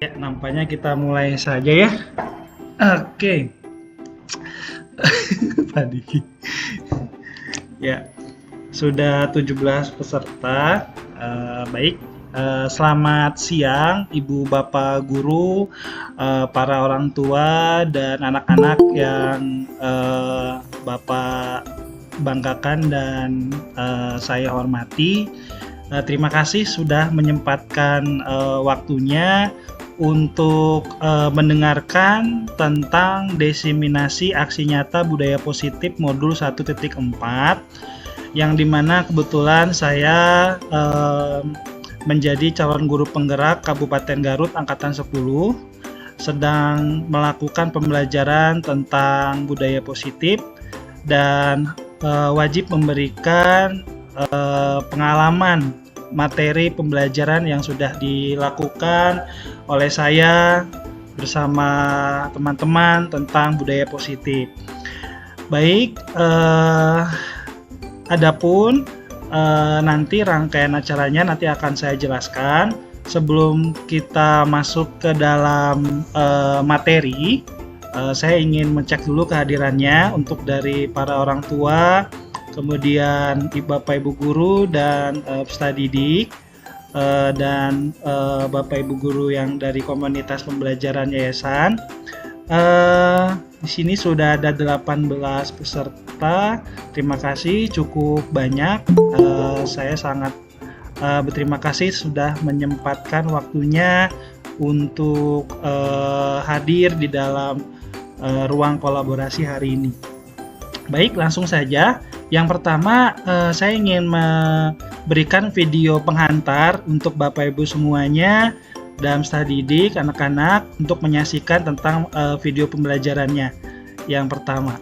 Ya, nampaknya kita mulai saja ya. Oke. Padi. Ya, sudah 17 peserta. Baik. Selamat siang Ibu Bapak guru, para orang tua dan anak-anak yang Bapak banggakan dan saya hormati. Terima kasih sudah menyempatkan waktunya untuk mendengarkan tentang diseminasi aksi nyata budaya positif modul 1.4, yang dimana kebetulan saya menjadi calon guru penggerak Kabupaten Garut Angkatan 10, sedang melakukan pembelajaran tentang budaya positif dan wajib memberikan pengalaman materi pembelajaran yang sudah dilakukan oleh saya bersama teman-teman tentang budaya positif. Baik, adapun nanti rangkaian acaranya nanti akan saya jelaskan. Sebelum kita masuk ke dalam materi, saya ingin mengecek dulu kehadirannya untuk dari para orang tua, kemudian Bapak Ibu guru dan peserta didik, dan Bapak Ibu guru yang dari komunitas pembelajaran yayasan. Di sini sudah ada 18 peserta. Terima kasih, cukup banyak. Saya sangat berterima kasih sudah menyempatkan waktunya untuk hadir di dalam ruang kolaborasi hari ini. Baik, langsung saja. Yang pertama, saya ingin memberikan video penghantar untuk Bapak Ibu semuanya dan peserta didik, anak-anak, untuk menyaksikan tentang video pembelajarannya. Yang pertama.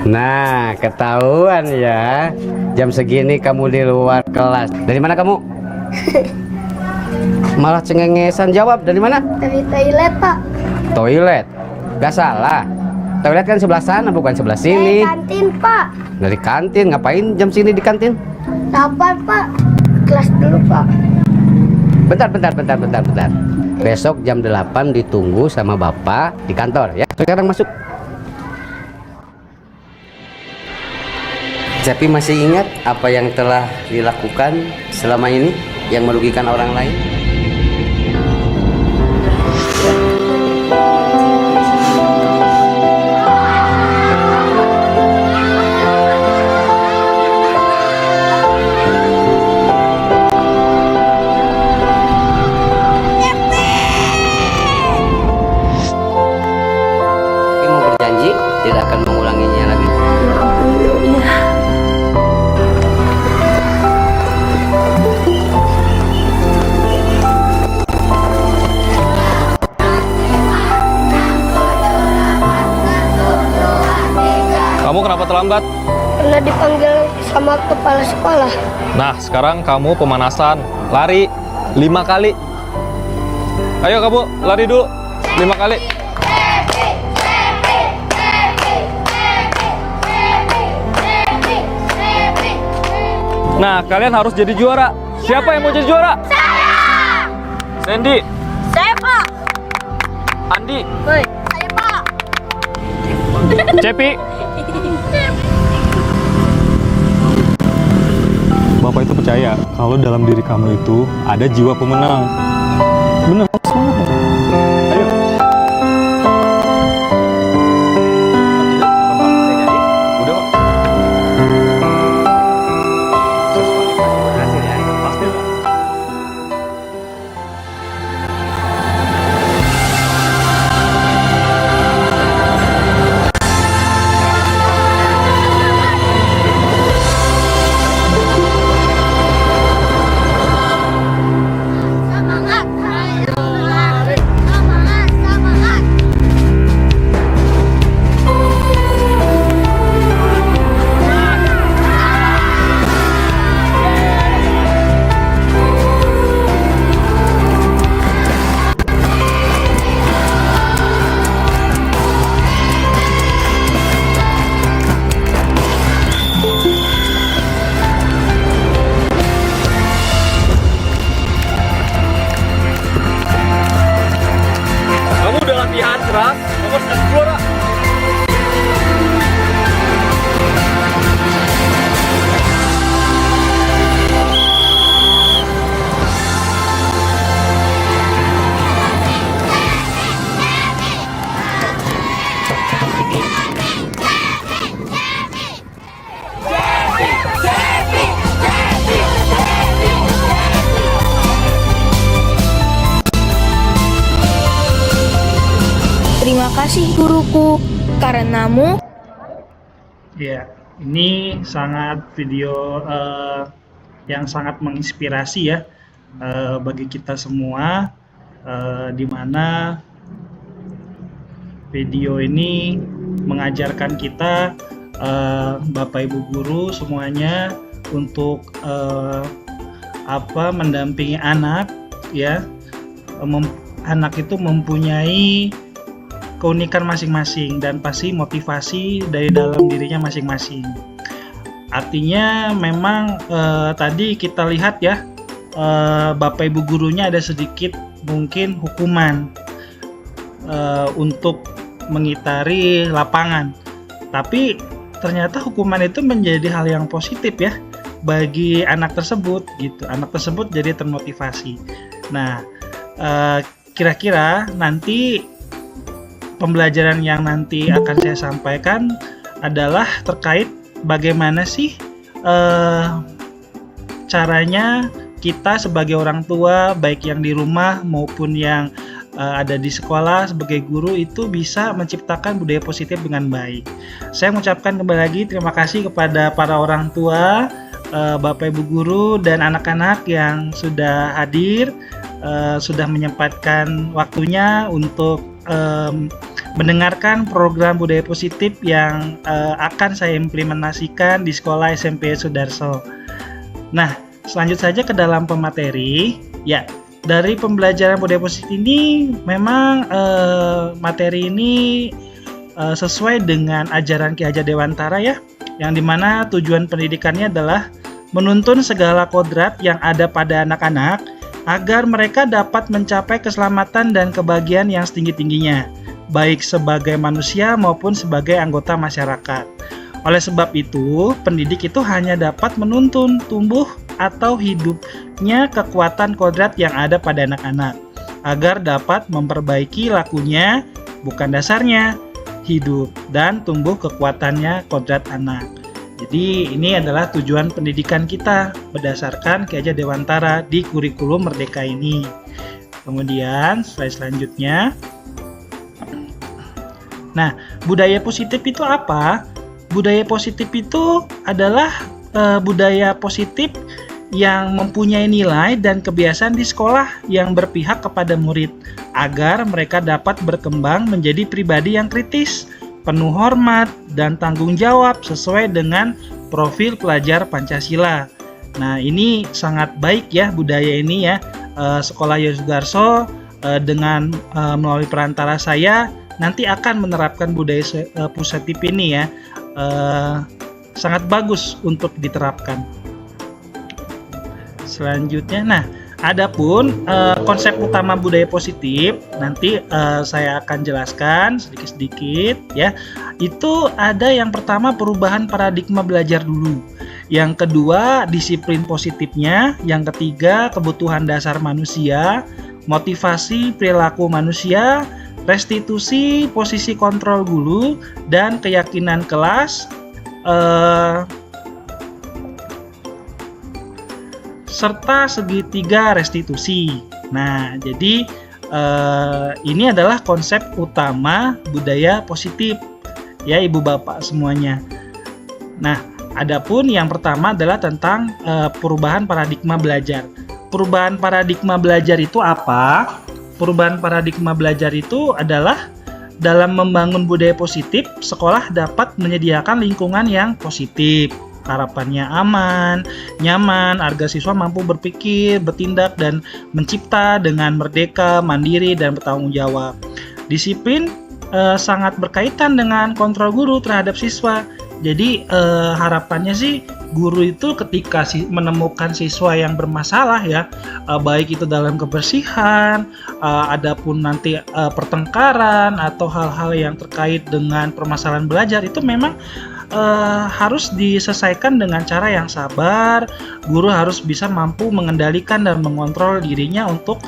Nah, ketahuan ya. Jam segini kamu di luar kelas. Dari mana kamu? Malah cengengesan jawab. Dari mana? Dari toilet, Pak. Toilet? Gak salah. Toilet kan sebelah sana, bukan sebelah sini. Dari kantin, Pak. Dari kantin? Ngapain jam sini di kantin? Lapar, Pak. Kelas dulu, Pak. Bentar. Besok jam 8 ditunggu sama Bapak di kantor ya. Sekarang masuk. Cepi masih ingat apa yang telah dilakukan selama ini yang merugikan orang lain? Cepi mau berjanji tidak akan mengulanginya lagi. Kamu kenapa terlambat? Pernah dipanggil sama kepala sekolah. Nah, sekarang kamu pemanasan. Lari 5 kali. Ayo kamu, lari dulu 5 kali. Nah, kalian harus jadi juara. Siapa yang mau jadi juara? Saya! Sandy, Saya, Pak. Andi, Woi, saya, Pak. Cepi. Bapak itu percaya kalau dalam diri kamu itu ada jiwa pemenang. Benar, semangat. Ayo. kasih guruku, karenamu. Ya, ini sangat video yang sangat menginspirasi ya bagi kita semua, di mana video ini mengajarkan kita Bapak Ibu guru semuanya untuk mendampingi anak ya. Anak itu mempunyai keunikan masing-masing dan pasti motivasi dari dalam dirinya masing-masing. Artinya memang tadi kita lihat ya, Bapak Ibu gurunya ada sedikit mungkin hukuman untuk mengitari lapangan. Tapi ternyata hukuman itu menjadi hal yang positif ya bagi anak tersebut gitu. Anak tersebut jadi termotivasi. Nah, kira-kira nanti pembelajaran yang nanti akan saya sampaikan adalah terkait bagaimana sih caranya kita sebagai orang tua, baik yang di rumah maupun yang ada di sekolah sebagai guru itu bisa menciptakan budaya positif dengan baik. Saya mengucapkan kembali lagi terima kasih kepada para orang tua, Bapak Ibu guru dan anak-anak yang sudah hadir, sudah menyempatkan waktunya untuk mendengarkan program budaya positif yang akan saya implementasikan di sekolah SMP Sudarso. Nah, selanjutnya saja ke dalam pemateri. Ya, dari pembelajaran budaya positif ini memang materi ini sesuai dengan ajaran Ki Hajar Dewantara ya, yang dimana tujuan pendidikannya adalah menuntun segala kodrat yang ada pada anak-anak agar mereka dapat mencapai keselamatan dan kebahagiaan yang setinggi-tingginya, baik sebagai manusia maupun sebagai anggota masyarakat. Oleh sebab itu, pendidik itu hanya dapat menuntun tumbuh atau hidupnya kekuatan kodrat yang ada pada anak-anak, agar dapat memperbaiki lakunya, bukan dasarnya, hidup dan tumbuh kekuatannya kodrat anak. Jadi ini adalah tujuan pendidikan kita berdasarkan Ki Hajar Dewantara di kurikulum Merdeka ini. Kemudian slide selanjutnya. Nah, budaya positif itu apa? Budaya positif itu adalah budaya positif yang mempunyai nilai dan kebiasaan di sekolah yang berpihak kepada murid agar mereka dapat berkembang menjadi pribadi yang kritis, penuh hormat dan tanggung jawab sesuai dengan profil pelajar Pancasila. Nah, ini sangat baik ya budaya ini ya. Sekolah Yosudarso dengan melalui perantara saya nanti akan menerapkan budaya positif ini ya. Sangat bagus untuk diterapkan. Selanjutnya, nah, adapun konsep utama budaya positif nanti saya akan jelaskan sedikit-sedikit ya. Itu ada yang pertama perubahan paradigma belajar dulu. Yang kedua disiplin positifnya, yang ketiga kebutuhan dasar manusia, motivasi perilaku manusia, restitusi posisi kontrol guru dan keyakinan kelas, serta segitiga restitusi. Nah, jadi ini adalah konsep utama budaya positif ya Ibu Bapak semuanya. Nah, adapun yang pertama adalah tentang perubahan paradigma belajar. Perubahan paradigma belajar itu apa? Perubahan paradigma belajar itu adalah dalam membangun budaya positif, sekolah dapat menyediakan lingkungan yang positif. Harapannya aman, nyaman, agar siswa mampu berpikir, bertindak, dan mencipta dengan merdeka, mandiri, dan bertanggung jawab. Disiplin sangat berkaitan dengan kontrol guru terhadap siswa. Jadi harapannya sih guru itu ketika menemukan siswa yang bermasalah ya, baik itu dalam kebersihan, adapun nanti pertengkaran atau hal-hal yang terkait dengan permasalahan belajar, itu memang harus diselesaikan dengan cara yang sabar. Guru harus bisa mampu mengendalikan dan mengontrol dirinya untuk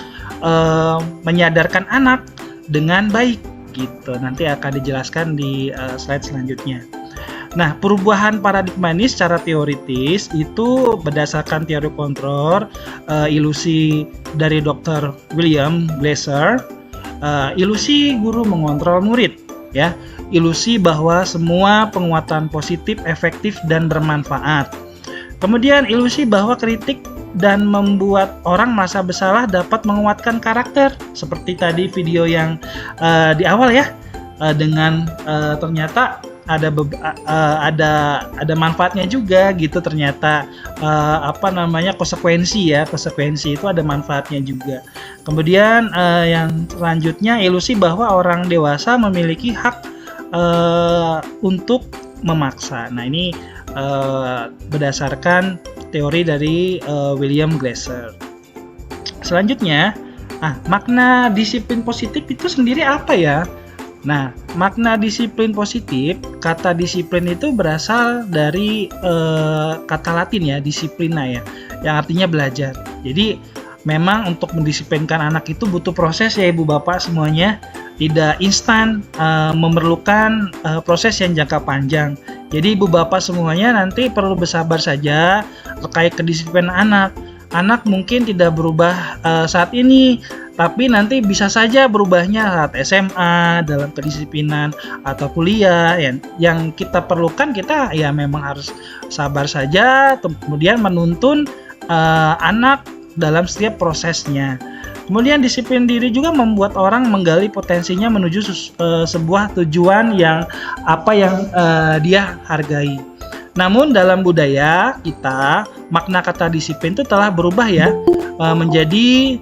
menyadarkan anak dengan baik gitu. Nanti akan dijelaskan di slide selanjutnya. Nah, perubahan paradigma ini secara teoritis itu berdasarkan teori kontrol ilusi dari Dr. William Glasser. Ilusi guru mengontrol murid. ya. Ilusi bahwa semua penguatan positif, efektif dan bermanfaat. Kemudian ilusi bahwa kritik dan membuat orang merasa bersalah dapat menguatkan karakter, seperti tadi video yang di awal ya, dengan ternyata ada manfaatnya juga gitu, ternyata konsekuensi itu ada manfaatnya juga. Kemudian yang selanjutnya, ilusi bahwa orang dewasa memiliki hak untuk memaksa. Nah, ini berdasarkan teori dari William Glasser. Selanjutnya, makna disiplin positif itu sendiri apa ya? Nah, makna disiplin positif, kata disiplin itu berasal dari kata Latin ya, disciplina ya, yang artinya belajar. Jadi memang untuk mendisiplinkan anak itu butuh proses ya Ibu Bapak semuanya, tidak instan, memerlukan proses yang jangka panjang. Jadi Ibu Bapak semuanya nanti perlu bersabar saja terkait kedisiplinan anak. Anak mungkin tidak berubah saat ini, tapi nanti bisa saja berubahnya saat SMA, dalam kedisiplinan atau kuliah. Yang kita perlukan, kita ya memang harus sabar saja, kemudian menuntun anak dalam setiap prosesnya. Kemudian disiplin diri juga membuat orang menggali potensinya menuju sebuah tujuan yang dia hargai. Namun dalam budaya kita, makna kata disiplin itu telah berubah ya, menjadi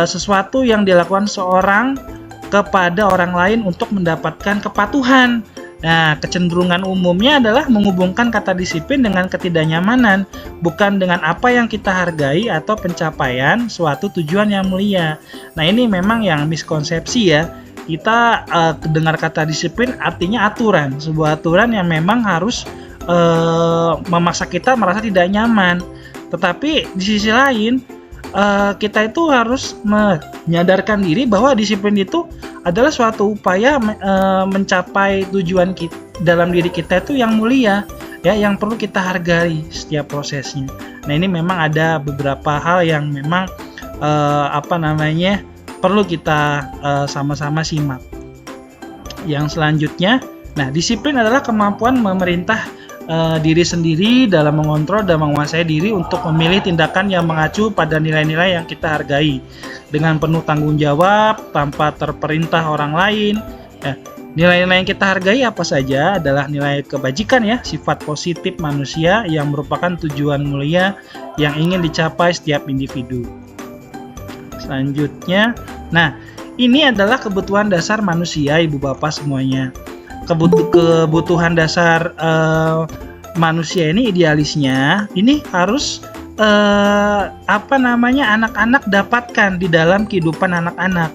sesuatu yang dilakukan seorang kepada orang lain untuk mendapatkan kepatuhan. Nah, kecenderungan umumnya adalah menghubungkan kata disiplin dengan ketidaknyamanan, bukan dengan apa yang kita hargai atau pencapaian suatu tujuan yang mulia. Nah, ini memang yang miskonsepsi ya. Kita dengar kata disiplin artinya aturan, sebuah aturan yang memang harus memaksa kita merasa tidak nyaman. Tetapi di sisi lain, kita itu harus menyadarkan diri bahwa disiplin itu adalah suatu upaya mencapai tujuan kita, dalam diri kita itu yang mulia ya, yang perlu kita hargai setiap prosesnya. Nah, ini memang ada beberapa hal yang memang perlu kita sama-sama simak. Yang selanjutnya, nah, disiplin adalah kemampuan memerintah diri sendiri dalam mengontrol dan menguasai diri untuk memilih tindakan yang mengacu pada nilai-nilai yang kita hargai dengan penuh tanggung jawab tanpa terperintah orang lain. Nilai-nilai yang kita hargai apa saja adalah nilai kebajikan ya, sifat positif manusia yang merupakan tujuan mulia yang ingin dicapai setiap individu. Selanjutnya, nah, ini adalah kebutuhan dasar manusia Ibu Bapak semuanya. Kebutuhan dasar manusia ini, idealisnya ini harus anak-anak dapatkan di dalam kehidupan anak-anak.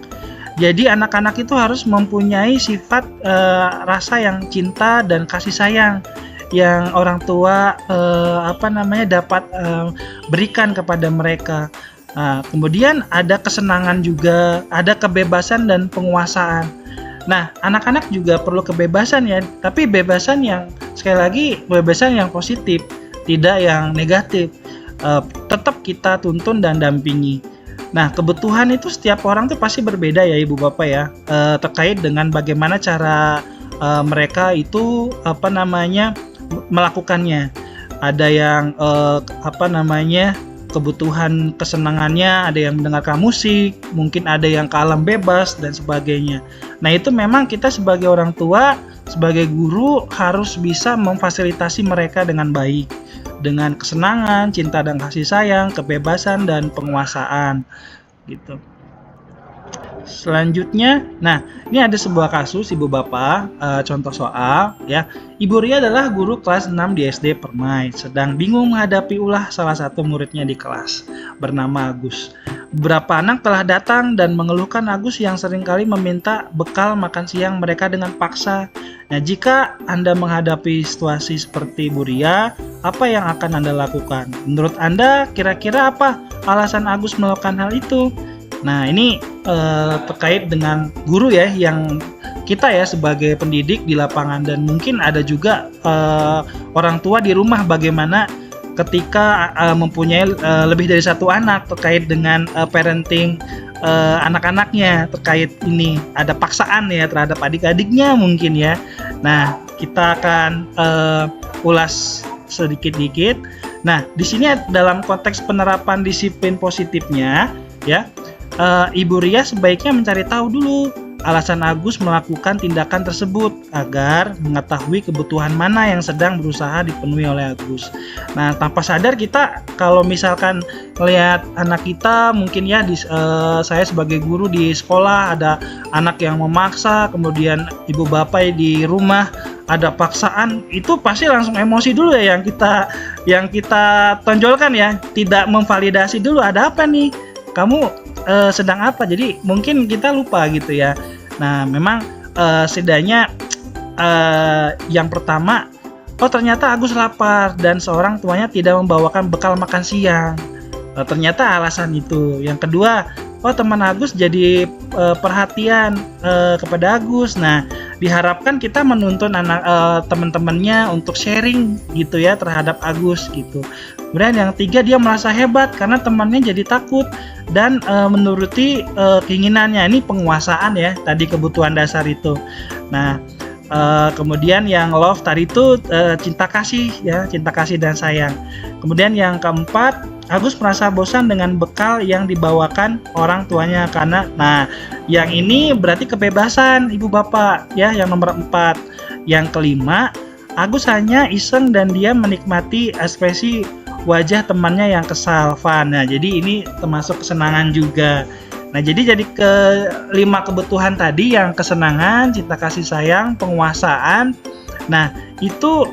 Jadi anak-anak itu harus mempunyai sifat rasa yang cinta dan kasih sayang yang orang tua dapat berikan kepada mereka. Nah, kemudian ada kesenangan juga, ada kebebasan dan penguasaan. Nah, anak-anak juga perlu kebebasan ya, tapi bebasan yang, sekali lagi, kebebasan yang positif, tidak yang negatif. Tetap kita tuntun dan dampingi. Nah, kebutuhan itu setiap orang tuh pasti berbeda ya Ibu Bapak ya, terkait dengan bagaimana cara mereka itu melakukannya. Ada yang kebutuhan kesenangannya, ada yang mendengarkan musik, mungkin ada yang ke alam bebas dan sebagainya. Nah, itu memang kita sebagai orang tua, sebagai guru harus bisa memfasilitasi mereka dengan baik, dengan kesenangan, cinta dan kasih sayang, kebebasan dan penguasaan gitu. Selanjutnya, nah, ini ada sebuah kasus Ibu Bapak, contoh soal ya. Ibu Ria adalah guru kelas 6 di SD Permai, sedang bingung menghadapi ulah salah satu muridnya di kelas bernama Agus. Beberapa anak telah datang dan mengeluhkan Agus yang seringkali meminta bekal makan siang mereka dengan paksa. Nah, jika Anda menghadapi situasi seperti Bu Ria, apa yang akan Anda lakukan? Menurut Anda, kira-kira apa alasan Agus melakukan hal itu? Nah, ini terkait dengan guru ya, yang kita ya sebagai pendidik di lapangan, dan mungkin ada juga orang tua di rumah bagaimana ketika mempunyai lebih dari satu anak, terkait dengan parenting anak-anaknya terkait ini. Ada paksaan ya terhadap adik-adiknya mungkin ya. Nah, kita akan ulas sedikit-dikit. Nah, di sini dalam konteks penerapan disiplin positifnya ya, Ibu Ria sebaiknya mencari tahu dulu alasan Agus melakukan tindakan tersebut agar mengetahui kebutuhan mana yang sedang berusaha dipenuhi oleh Agus. Nah, tanpa sadar kita kalau misalkan melihat anak kita mungkin ya saya sebagai guru di sekolah ada anak yang memaksa, kemudian ibu bapak di rumah ada paksaan, itu pasti langsung emosi dulu ya yang kita tonjolkan ya, tidak memvalidasi dulu ada apa nih, kamu sedang apa, jadi mungkin kita lupa gitu ya. Nah, memang setidaknya yang pertama, oh ternyata Agus lapar dan seorang tuanya tidak membawakan bekal makan siang. Ternyata alasan itu. Yang kedua, oh teman Agus jadi perhatian kepada Agus. Nah, diharapkan kita menuntun teman-temannya untuk sharing gitu ya terhadap Agus gitu. Kemudian yang tiga, dia merasa hebat karena temannya jadi takut dan menuruti keinginannya. Ini penguasaan ya, tadi kebutuhan dasar itu. Nah, kemudian yang love tadi itu cinta kasih ya, cinta kasih dan sayang. Kemudian yang keempat, Agus merasa bosan dengan bekal yang dibawakan orang tuanya karena, nah yang ini berarti kebebasan ibu bapak ya, yang nomor 4. Yang kelima, Agus hanya iseng dan dia menikmati ekspresi wajah temannya yang kesal, fun. Nah, jadi ini termasuk kesenangan juga. Nah, jadi kelima kebutuhan tadi yang kesenangan, cinta kasih sayang, penguasaan. Nah, itu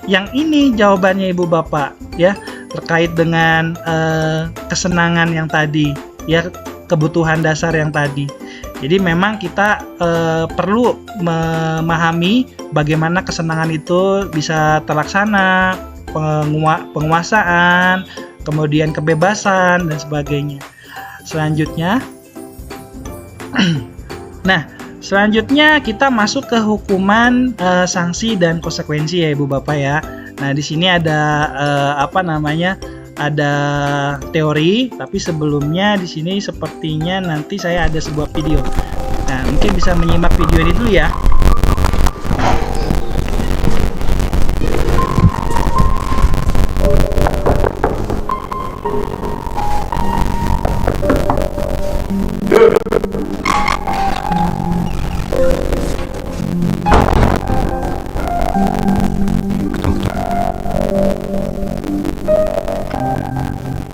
yang ini jawabannya ibu bapak ya, terkait dengan kesenangan yang tadi ya, kebutuhan dasar yang tadi. Jadi memang kita perlu memahami bagaimana kesenangan itu bisa terlaksana, penguasaan, kemudian kebebasan dan sebagainya. Selanjutnya nah, selanjutnya kita masuk ke hukuman, sanksi dan konsekuensi ya Ibu Bapak ya. Nah, di sini ada ada teori, tapi sebelumnya di sini sepertinya nanti saya ada sebuah video. Nah, mungkin bisa menyimak video ini dulu ya.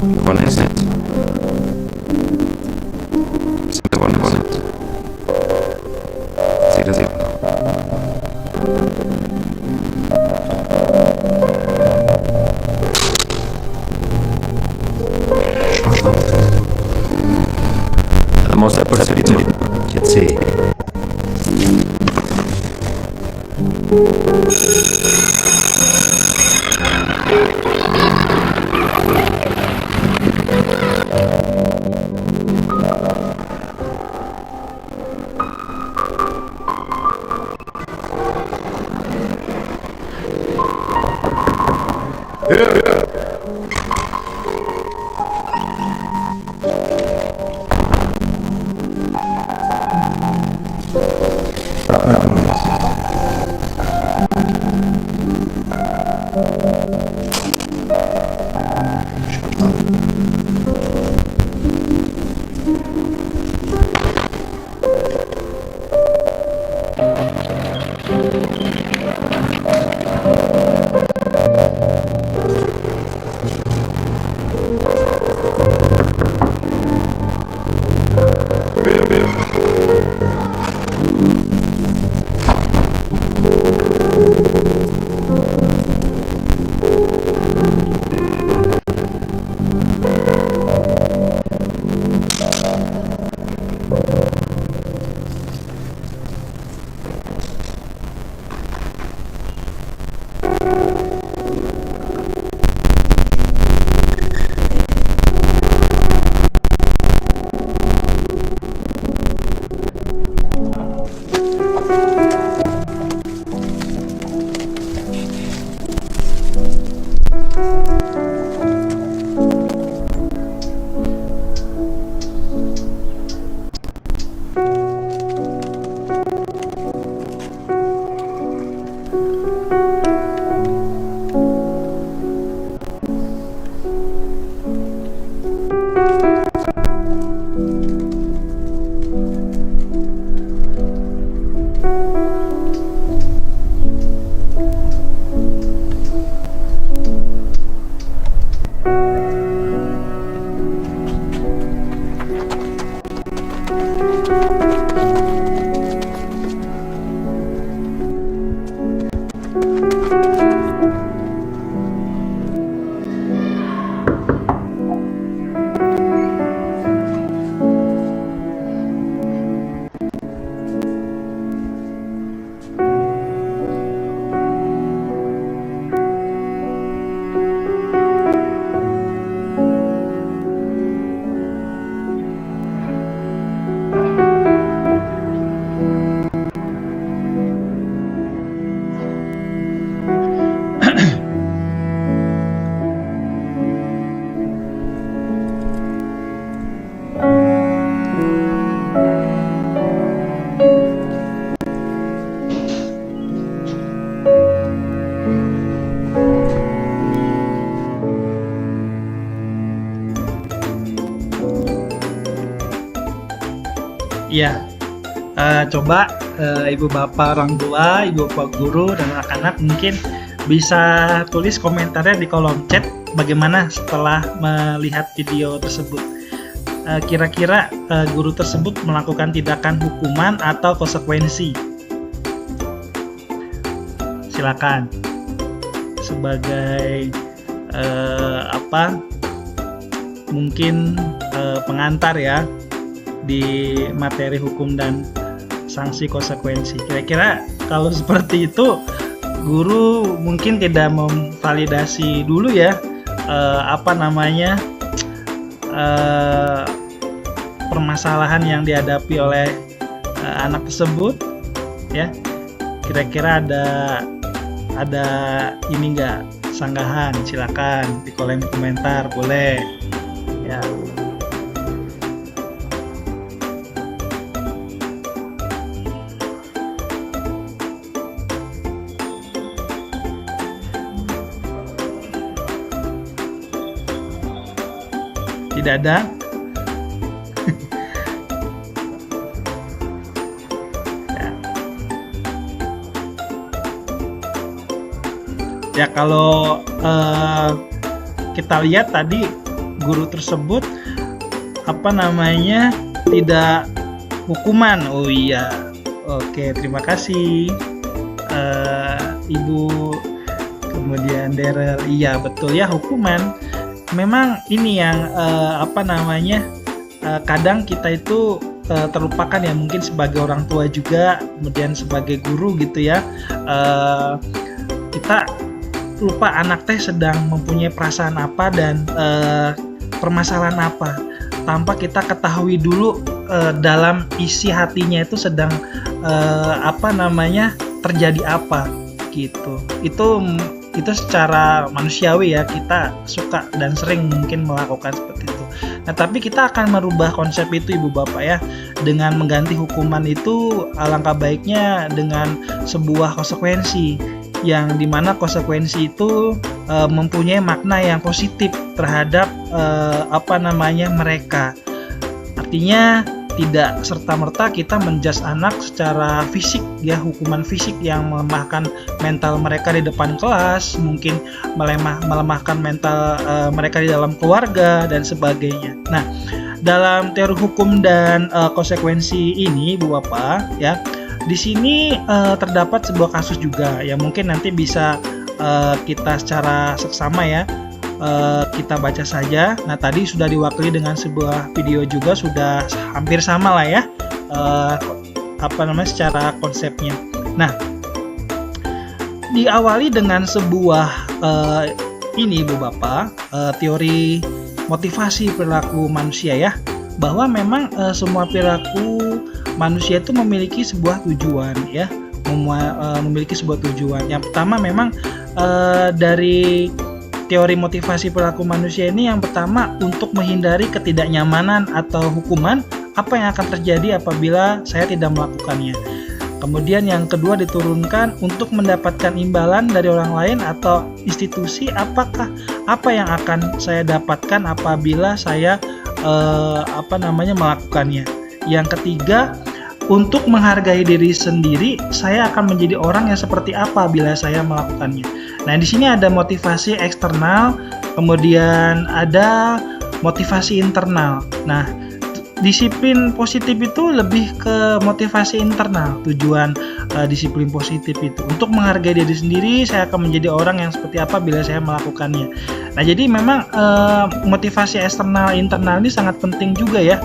One is it? One is it? See das eben. The most effort to get see. Iya, coba ibu bapak orang tua, ibu bapak guru dan anak-anak mungkin bisa tulis komentarnya di kolom chat bagaimana setelah melihat video tersebut. Kira-kira guru tersebut melakukan tindakan hukuman atau konsekuensi. Silakan sebagai mungkin pengantar ya di materi hukum dan sanksi konsekuensi. Kira-kira kalau seperti itu guru mungkin tidak memvalidasi dulu ya permasalahan yang dihadapi oleh anak tersebut ya. Kira-kira ada ini enggak sanggahan? Silakan di kolom komentar, boleh ya. Tidak ada. Ya, kalau kita lihat tadi guru tersebut tidak hukuman. Oh iya, oke, terima kasih Ibu. Kemudian Daryl, iya betul ya, hukuman. Memang ini yang kadang kita itu terlupakan ya, mungkin sebagai orang tua juga, kemudian sebagai guru gitu ya, kita lupa anak teh sedang mempunyai perasaan apa dan permasalahan apa, tanpa kita ketahui dulu dalam isi hatinya itu sedang terjadi apa gitu. Itu secara manusiawi ya, kita suka dan sering mungkin melakukan seperti itu. Nah, tapi kita akan merubah konsep itu ibu bapak ya, dengan mengganti hukuman itu alangkah baiknya dengan sebuah konsekuensi, yang dimana konsekuensi itu mempunyai makna yang positif terhadap mereka. Artinya tidak serta-merta kita menjudge anak secara fisik ya, hukuman fisik yang melemahkan mental mereka di depan kelas, mungkin melemahkan mental mereka di dalam keluarga dan sebagainya. Nah, dalam teori hukum dan konsekuensi ini Bu Bapak ya, di sini terdapat sebuah kasus juga yang mungkin nanti bisa kita secara seksama ya kita baca saja. Nah, tadi sudah diwakili dengan sebuah video juga, sudah hampir sama lah ya secara konsepnya. Nah, diawali dengan sebuah ini Bu Bapak, teori motivasi perilaku manusia ya, bahwa memang semua perilaku manusia itu memiliki sebuah tujuan ya, memiliki sebuah tujuan. Yang pertama memang dari teori motivasi perilaku manusia ini, yang pertama untuk menghindari ketidaknyamanan atau hukuman apa yang akan terjadi apabila saya tidak melakukannya. Kemudian yang kedua diturunkan untuk mendapatkan imbalan dari orang lain atau institusi, apa yang akan saya dapatkan apabila saya melakukannya. Yang ketiga, untuk menghargai diri sendiri, saya akan menjadi orang yang seperti apa bila saya melakukannya. Nah, di sini ada motivasi eksternal, kemudian ada motivasi internal. Nah, disiplin positif itu lebih ke motivasi internal. Tujuan disiplin positif itu untuk menghargai diri sendiri, saya akan menjadi orang yang seperti apa bila saya melakukannya. Nah, jadi memang motivasi eksternal internal ini sangat penting juga ya,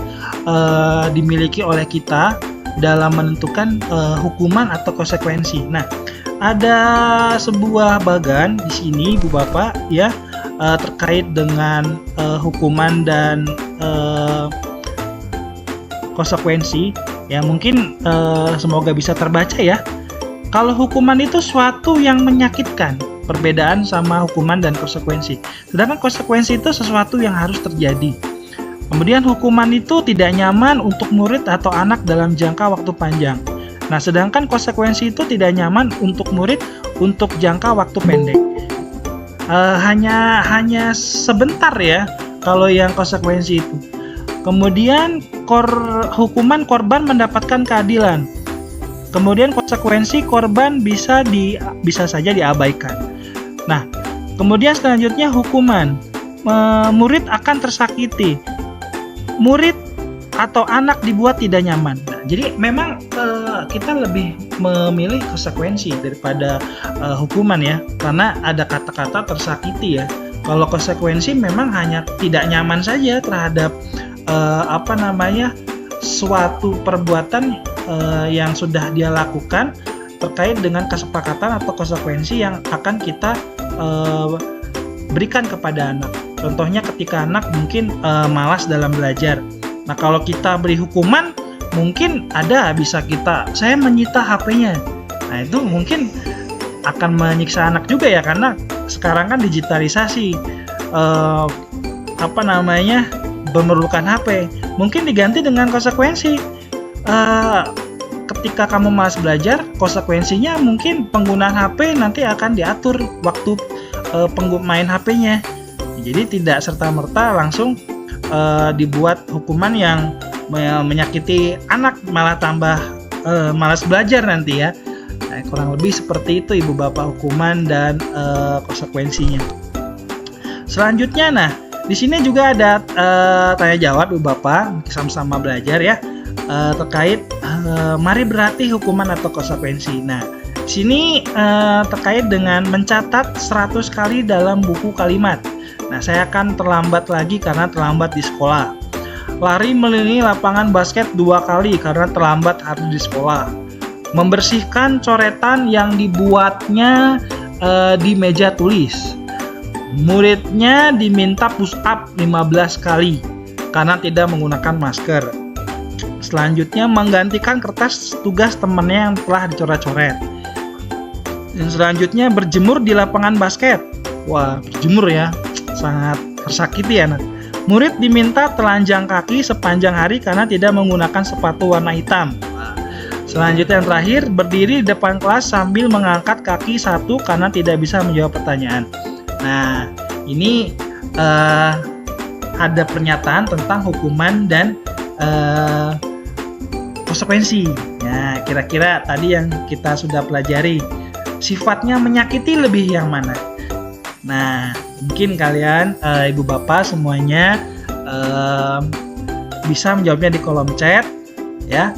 dimiliki oleh kita dalam menentukan hukuman atau konsekuensi. Nah, ada sebuah bagan di sini Bu Bapak ya, terkait dengan hukuman dan konsekuensi yang mungkin semoga bisa terbaca ya. Kalau hukuman itu suatu yang menyakitkan, perbedaan sama hukuman dan konsekuensi. Sedangkan konsekuensi itu sesuatu yang harus terjadi. Kemudian hukuman itu tidak nyaman untuk murid atau anak dalam jangka waktu panjang. Nah, sedangkan konsekuensi itu tidak nyaman untuk murid untuk jangka waktu pendek. Hanya sebentar ya kalau yang konsekuensi itu. Kemudian hukuman korban mendapatkan keadilan. Kemudian konsekuensi korban bisa saja diabaikan. Nah, kemudian selanjutnya hukuman. Murid akan tersakiti. Murid atau anak dibuat tidak nyaman. Nah, jadi memang kita lebih memilih konsekuensi daripada hukuman ya, karena ada kata-kata tersakiti ya. Kalau konsekuensi memang hanya tidak nyaman saja terhadap suatu perbuatan yang sudah dia lakukan terkait dengan kesepakatan atau konsekuensi yang akan kita berikan kepada anak. Contohnya ketika anak mungkin malas dalam belajar. Nah, kalau kita beri hukuman, mungkin bisa saya menyita HP-nya. Nah, itu mungkin akan menyiksa anak juga ya, karena sekarang kan digitalisasi memerlukan HP. Mungkin diganti dengan konsekuensi. Ketika kamu malas belajar, konsekuensinya mungkin penggunaan HP nanti akan diatur waktu main HP-nya. Jadi tidak serta-merta langsung dibuat hukuman yang menyakiti anak, malah tambah malas belajar nanti ya. Nah, kurang lebih seperti itu Ibu Bapak hukuman dan konsekuensinya. Selanjutnya, nah di sini juga ada tanya jawab Ibu Bapak, sama-sama belajar ya, terkait mari berarti hukuman atau konsekuensi. Nah, di sini terkait dengan mencatat 100 kali dalam buku kalimat. Nah, saya akan terlambat lagi karena terlambat di sekolah. Lari mengelilingi lapangan basket 2 kali karena terlambat harus di sekolah. Membersihkan coretan yang dibuatnya di meja tulis. Muridnya diminta push up 15 kali karena tidak menggunakan masker. Selanjutnya menggantikan kertas tugas temannya yang telah dicoret-coret. Dan selanjutnya berjemur di lapangan basket. Wah, berjemur ya, sangat tersakiti anak. Murid diminta telanjang kaki sepanjang hari karena tidak menggunakan sepatu warna hitam. Selanjutnya yang terakhir, berdiri di depan kelas sambil mengangkat kaki satu karena tidak bisa menjawab pertanyaan. Nah, ini ada pernyataan tentang hukuman dan konsekuensi. Nah, kira-kira tadi yang kita sudah pelajari, sifatnya menyakiti lebih yang mana? Nah, mungkin kalian Ibu Bapak semuanya bisa menjawabnya di kolom chat ya.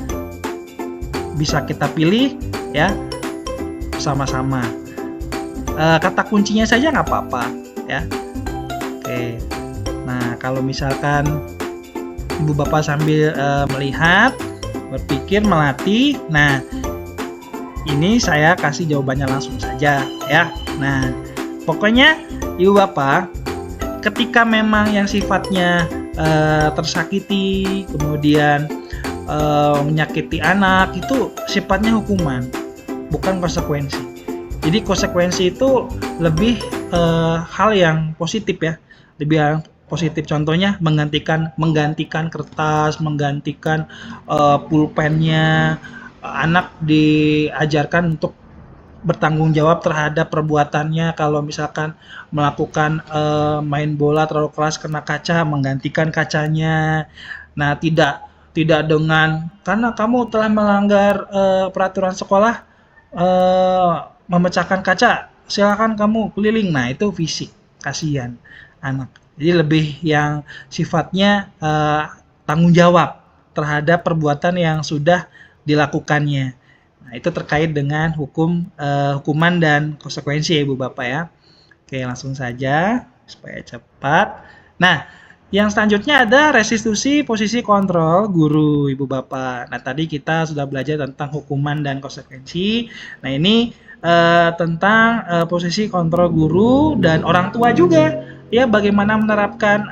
Bisa kita pilih ya bersama-sama. Kata kuncinya saja nggak apa-apa ya. Oke. Nah, kalau misalkan Ibu Bapak sambil melihat, berpikir, melatih, nah ini saya kasih jawabannya langsung saja ya. Nah, pokoknya Ibu Bapak ketika memang yang sifatnya tersakiti, kemudian menyakiti anak, itu sifatnya hukuman, bukan konsekuensi. Jadi konsekuensi itu lebih hal yang positif ya, lebih positif. Contohnya menggantikan kertas, menggantikan pulpennya. Anak diajarkan untuk bertanggung jawab terhadap perbuatannya. Kalau misalkan melakukan main bola terlalu keras kena kaca, menggantikan kacanya. Nah, tidak dengan karena kamu telah melanggar peraturan sekolah, memecahkan kaca, silakan kamu keliling. Nah, itu fisik, kasihan anak. Jadi lebih yang sifatnya tanggung jawab terhadap perbuatan yang sudah dilakukannya. Nah, itu terkait dengan hukuman dan konsekuensi ya Ibu Bapak ya. Oke, langsung saja supaya cepat. Nah, yang selanjutnya ada restitusi posisi kontrol guru Ibu Bapak. Nah, tadi kita sudah belajar tentang hukuman dan konsekuensi. Nah, ini tentang posisi kontrol guru dan orang tua juga. Ya, bagaimana menerapkan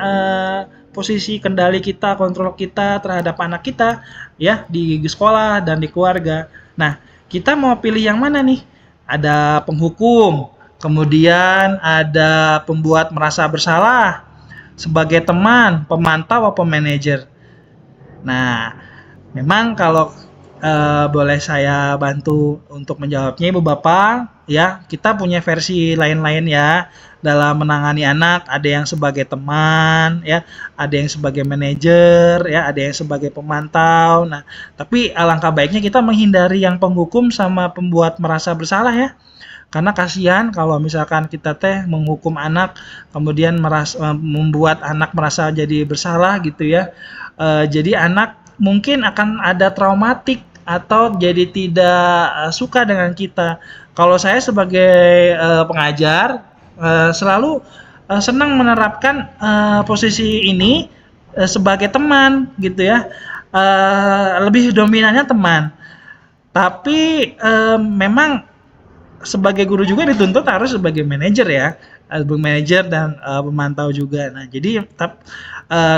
posisi kendali kita, kontrol kita terhadap anak kita ya di sekolah dan di keluarga. Nah, kita mau pilih yang mana nih? Ada penghukum, kemudian ada pembuat merasa bersalah, sebagai teman, pemantau, atau manajer. Nah, memang kalau boleh saya bantu untuk menjawabnya Ibu Bapak, ya kita punya versi lain-lain ya dalam menangani anak. Ada yang sebagai teman ya, ada yang sebagai manajer ya, ada yang sebagai pemantau. Nah, tapi alangkah baiknya kita menghindari yang penghukum sama pembuat merasa bersalah ya. Karena kasihan kalau misalkan kita teh menghukum anak kemudian membuat anak merasa jadi bersalah gitu ya. Jadi anak mungkin akan ada traumatik atau jadi tidak suka dengan kita. Kalau saya sebagai pengajar selalu senang menerapkan posisi ini sebagai teman gitu ya. Lebih dominannya teman. Tapi memang sebagai guru juga dituntut harus sebagai manajer ya, sebagai manajer dan pemantau juga. Nah, jadi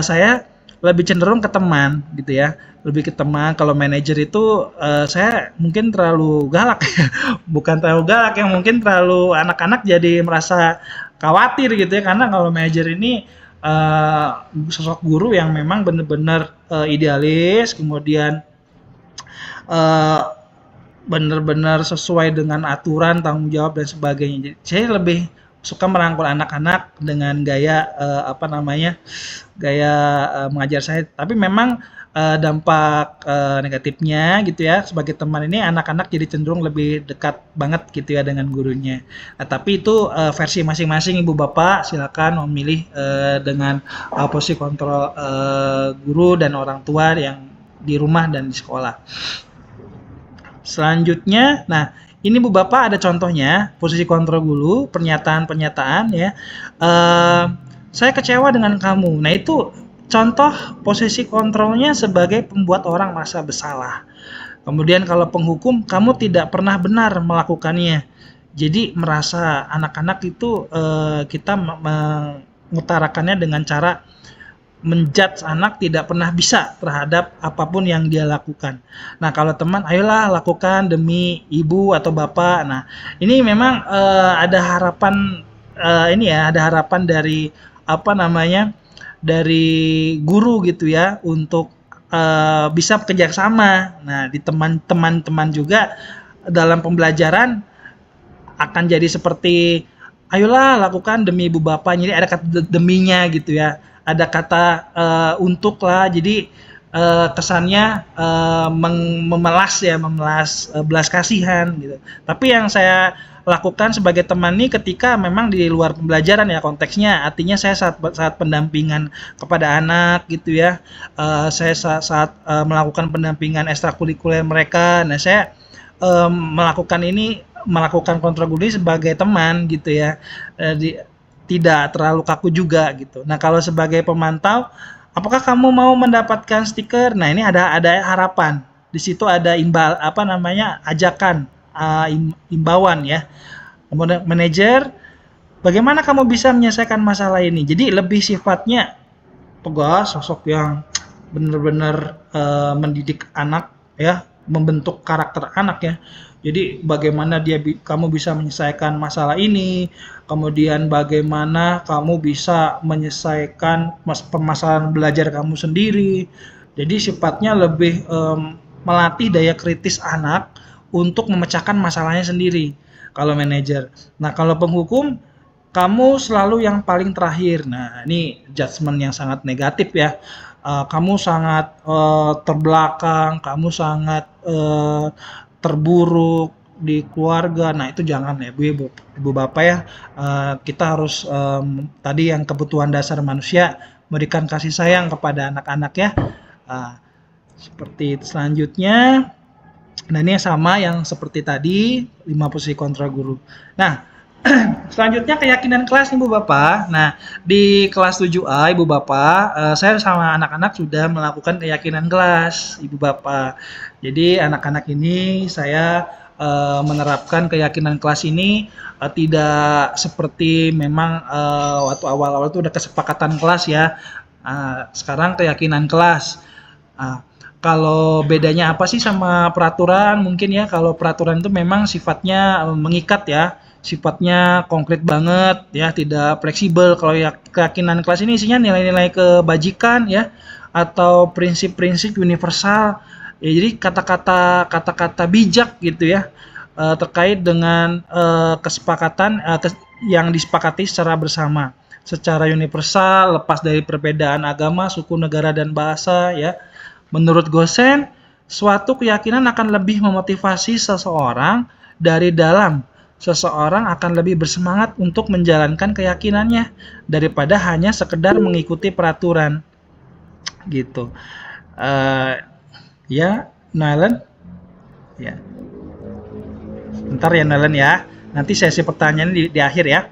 saya lebih cenderung ke teman gitu ya, lebih ke teman. Kalau manajer itu saya mungkin terlalu galak ya, bukan terlalu galak, yang mungkin terlalu anak-anak jadi merasa khawatir gitu ya, karena kalau manajer ini sosok guru yang memang benar-benar idealis, kemudian benar-benar sesuai dengan aturan, tanggung jawab dan sebagainya. Jadi saya lebih suka merangkul anak-anak dengan gaya gaya mengajar saya. Tapi memang dampak negatifnya gitu ya, sebagai teman ini anak-anak jadi cenderung lebih dekat banget gitu ya dengan gurunya. Nah, tapi itu versi masing-masing Ibu Bapak, silakan memilih dengan posisi kontrol guru dan orang tua yang di rumah dan di sekolah. Selanjutnya, nah ini Bu Bapak ada contohnya posisi kontrol guru, pernyataan-pernyataan ya. Saya kecewa dengan kamu. Nah itu contoh posisi kontrolnya sebagai pembuat orang merasa bersalah. Kemudian kalau penghukum, kamu tidak pernah benar melakukannya. Jadi merasa anak-anak itu kita mengutarakannya dengan cara menjudge anak tidak pernah bisa terhadap apapun yang dia lakukan. Nah, kalau teman, ayolah lakukan demi ibu atau bapak. Nah, ini memang ada harapan ada harapan dari dari guru gitu ya untuk bisa bekerja sama. Nah, di teman-teman juga dalam pembelajaran akan jadi seperti ayolah lakukan demi ibu bapak. Jadi ada kata deminya gitu ya. Ada kata untuk lah, jadi kesannya memelas belas kasihan gitu. Tapi yang saya lakukan sebagai teman ini ketika memang di luar pembelajaran ya konteksnya, artinya saya saat pendampingan kepada anak gitu ya, saya saat melakukan pendampingan ekstrakurikuler mereka. Nah, saya melakukan kontrol guru sebagai teman gitu ya, tidak terlalu kaku juga gitu. Nah, kalau sebagai pemantau, apakah kamu mau mendapatkan stiker? Nah, ini ada harapan. Di situ ada ajakan, imbauan ya. Kemudian manajer, bagaimana kamu bisa menyelesaikan masalah ini? Jadi lebih sifatnya tegas, sosok yang benar-benar mendidik anak ya, membentuk karakter anak ya. Jadi bagaimana kamu bisa menyelesaikan masalah ini, kemudian bagaimana kamu bisa menyelesaikan permasalahan belajar kamu sendiri. Jadi sifatnya lebih melatih daya kritis anak untuk memecahkan masalahnya sendiri kalau manajer. Nah, kalau penghukum, kamu selalu yang paling terakhir. Nah, ini judgement yang sangat negatif ya. Kamu sangat terbelakang, kamu sangat terburuk di keluarga. Nah, itu jangan ya ibu bapak ya. Kita harus tadi yang kebutuhan dasar manusia, memberikan kasih sayang kepada anak-anak ya. Seperti selanjutnya, nah ini sama yang seperti tadi 5 posisi kontrol guru. Nah, selanjutnya keyakinan kelas Ibu Bapak. Nah, di kelas 7A Ibu Bapak, saya sama anak-anak sudah melakukan keyakinan kelas Ibu Bapak. Jadi anak-anak ini saya menerapkan keyakinan kelas ini tidak seperti memang waktu awal-awal itu udah kesepakatan kelas ya. Sekarang keyakinan kelas. Kalau bedanya apa sih sama peraturan? Mungkin ya kalau peraturan itu memang sifatnya mengikat ya, sifatnya konkret banget ya, tidak fleksibel. Kalau ya keyakinan kelas ini isinya nilai-nilai kebajikan ya, atau prinsip-prinsip universal. Ya, jadi kata-kata bijak gitu ya. terkait dengan kesepakatan yang disepakati secara bersama, secara universal, lepas dari perbedaan agama, suku, negara, dan bahasa. Ya, menurut Gosen, suatu keyakinan akan lebih memotivasi seseorang dari dalam. Seseorang akan lebih bersemangat untuk menjalankan keyakinannya daripada hanya sekedar mengikuti peraturan. Gitu. Ya, Nailen. Ya. Bentar ya, Nailen ya. Nanti sesi pertanyaan di akhir ya.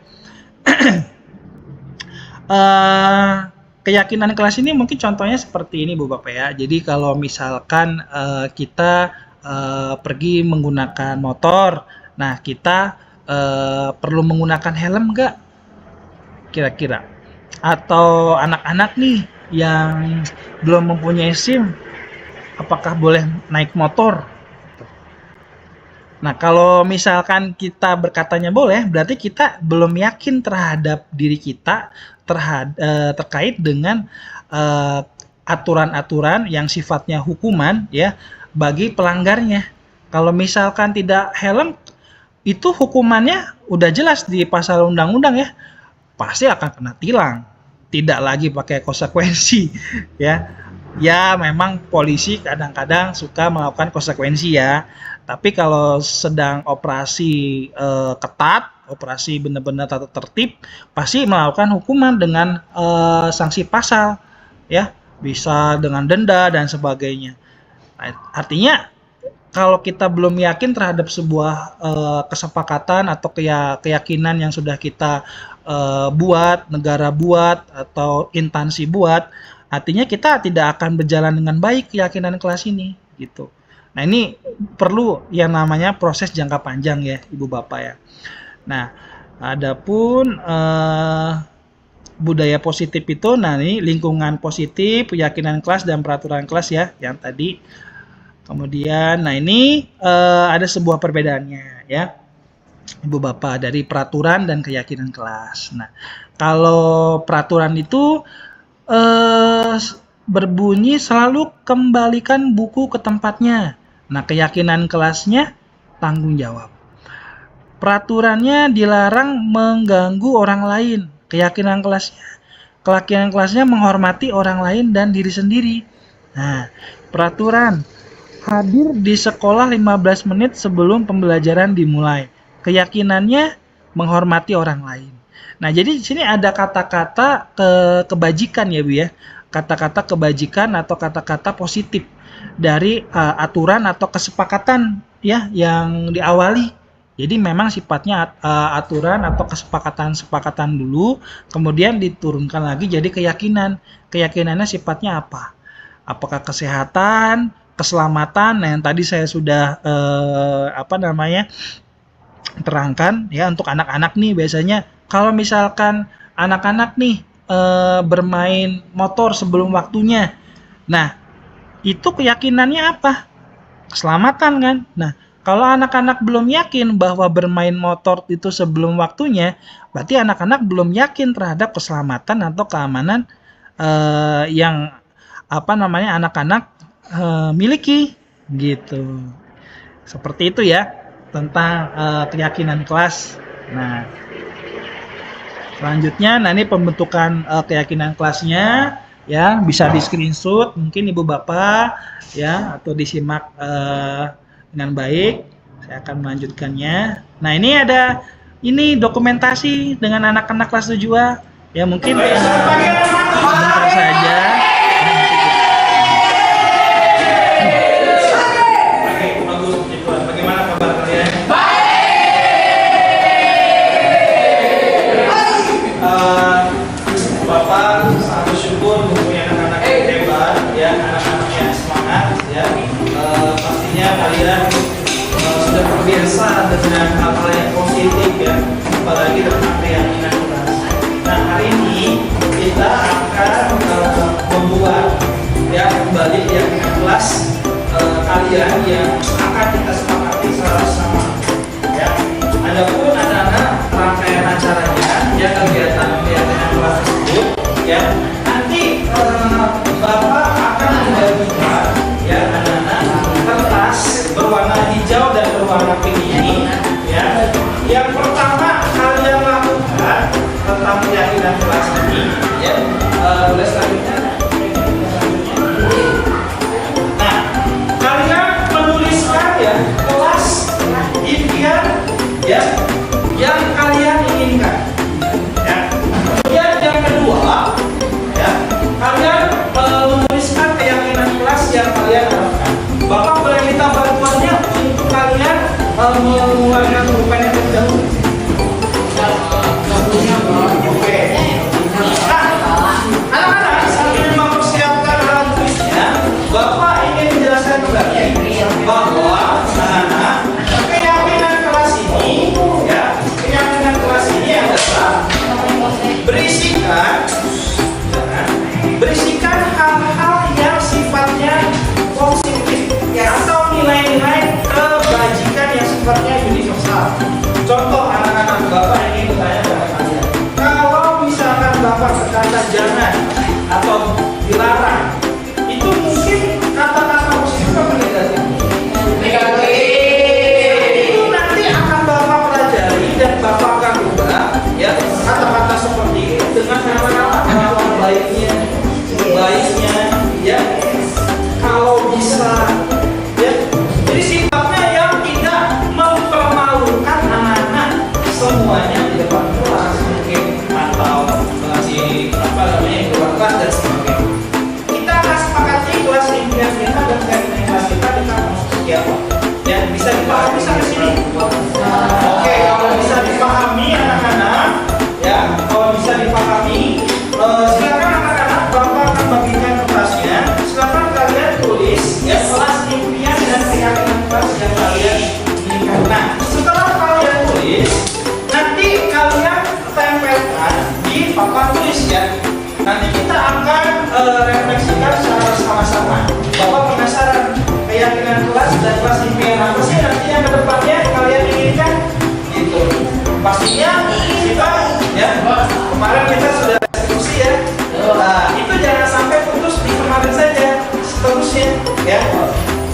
Keyakinan kelas ini mungkin contohnya seperti ini Bu Bapak ya. Jadi kalau misalkan kita pergi menggunakan motor, nah kita perlu menggunakan helm nggak? Kira-kira. Atau anak-anak nih yang belum mempunyai SIM, apakah boleh naik motor? Nah, kalau misalkan kita berkatanya boleh, berarti kita belum yakin terhadap diri kita terkait dengan aturan-aturan yang sifatnya hukuman ya bagi pelanggarnya. Kalau misalkan tidak helm, itu hukumannya udah jelas di pasal undang-undang ya, pasti akan kena tilang, tidak lagi pakai konsekuensi ya. Ya memang polisi kadang-kadang suka melakukan konsekuensi ya, tapi kalau sedang operasi ketat, operasi benar-benar tata tertib, pasti melakukan hukuman dengan sanksi pasal ya, bisa dengan denda dan sebagainya. Nah, artinya kalau kita belum yakin terhadap sebuah kesepakatan atau keyakinan yang sudah kita buat, negara buat, atau instansi buat, artinya kita tidak akan berjalan dengan baik keyakinan kelas ini gitu. Nah, ini perlu yang namanya proses jangka panjang ya Ibu Bapak ya. Nah, adapun budaya positif itu, nah ini lingkungan positif, keyakinan kelas dan peraturan kelas ya yang tadi. Kemudian, nah ini ada sebuah perbedaannya ya Ibu Bapak dari peraturan dan keyakinan kelas. Nah, kalau peraturan itu berbunyi selalu kembalikan buku ke tempatnya. Nah, keyakinan kelasnya tanggung jawab. Peraturannya dilarang mengganggu orang lain. Keyakinan kelasnya menghormati orang lain dan diri sendiri. Nah, peraturan hadir di sekolah 15 menit sebelum pembelajaran dimulai. Keyakinannya menghormati orang lain. Nah, jadi di sini ada kata-kata kebajikan ya Bu ya. Kata-kata kebajikan atau kata-kata positif dari aturan atau kesepakatan ya yang diawali. Jadi memang sifatnya aturan atau kesepakatan dulu, kemudian diturunkan lagi jadi keyakinan. Keyakinannya sifatnya apa? Apakah kesehatan, keselamatan? Nah, yang tadi saya sudah terangkan ya untuk anak-anak nih biasanya kalau misalkan anak-anak nih bermain motor sebelum waktunya. Nah, itu keyakinannya apa? Keselamatan kan? Nah, kalau anak-anak belum yakin bahwa bermain motor itu sebelum waktunya, berarti anak-anak belum yakin terhadap keselamatan atau keamanan yang anak-anak miliki gitu. Seperti itu ya tentang keyakinan kelas. Nah, selanjutnya, nah ini pembentukan keyakinan kelasnya ya, bisa di screenshot mungkin Ibu Bapak ya atau disimak dengan baik. Saya akan melanjutkannya. Nah, ini ada dokumentasi dengan anak-anak kelas 7A ya, mungkin sebentar saja. Biasa dengan hal-hal yang positif ya, apalagi tentang keyakinan kelas. Nah, hari ini kita akan membuat ya kembali keyakinan kelas kalian yang akan kita sepakati secara bersama ya. Adapun anak-anak rangkaian acaranya ya kegiatan kelas tersebut ya, nanti Bapak akan membagikan ya anak-anak kertas berwarna hijau dan berwarna pink ini ya. Boleh selanjutnya. Nah, kalian menuliskan ya kelas impian ya yang kalian inginkan. Ya. Kemudian yang kedua, ya, kalian menuliskan keyakinan kelas yang kalian harapkan. Bapak boleh minta bantuannya untuk kalian mengeluarkan pulpen yang terlebih dahulu. Oke. Nah, anak-anak sambil mempersiapkan alat tulisnya, Bapak ingin menjelaskan kembali bahwa anak-anak keyakinan kelas ini, ya, keyakinan kelas ini adalah berisikan hal-hal yang sifatnya positif, ya, atau nilai-nilai kebajikan yang sifatnya universal. Contoh anak-anak, Bapak ingin bertanya kepada kalian, kalau misalkan Bapak berkata jangan atau dilarang, itu mungkin kata-kata positif atau negatif? Itu nanti akan Bapak pelajari dan Bapak akan ubah, ya, kata-kata seperti itu dengan kata-kata baiknya, ya, kalau bisa, ya. Jadi sifatnya yang tidak mempermalukan anak-anak semuanya di depan kelas mungkin, atau masih apa namanya di luar kelas dan sebagainya. Kita akan sepakati kelas impian kita dan keyakinan kelas kita mau seperti apa. Ya, bisa dipahami sampai sini. Oke, kalau bisa dipahami anak-anak, ya, kalau bisa dipahami, silakan anak-anak, Bapak akan bagikan kertasnya. Silakan kalian tulis ya kelas impian dan keyakinan kelas yang kalian inginkan. Nah, setelah kalian tulis, nanti kalian tempelkan di papan tulis ya. Nanti kita akan refleksikan secara sama-sama. Bapak penasaran keyakinan kelas dan kelas impian apa sih nanti yang kedepannya kalian inginkan? Gitu. Pastinya kita ya kemarin kita sudah diskusi ya. Nah, itu jangan sampai putus di kemarin saja, seterusnya ya.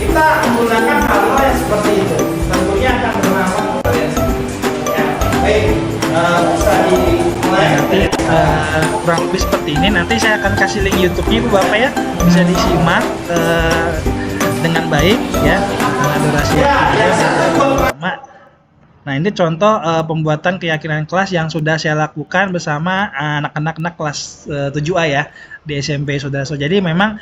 Kita menggunakan hal-hal yang seperti itu. Tentunya akan bermanfaat untuk kalian semua. Ya, baik. Bisa dimulai. Kurang lebih seperti ini. Nanti saya akan kasih link YouTube-nya Ibu Bapak ya, bisa disimak dengan baik ya, dengan durasi yang lama. Nah, ini contoh pembuatan keyakinan kelas yang sudah saya lakukan bersama anak-anak kelas 7A ya di SMP Sudarso. Jadi memang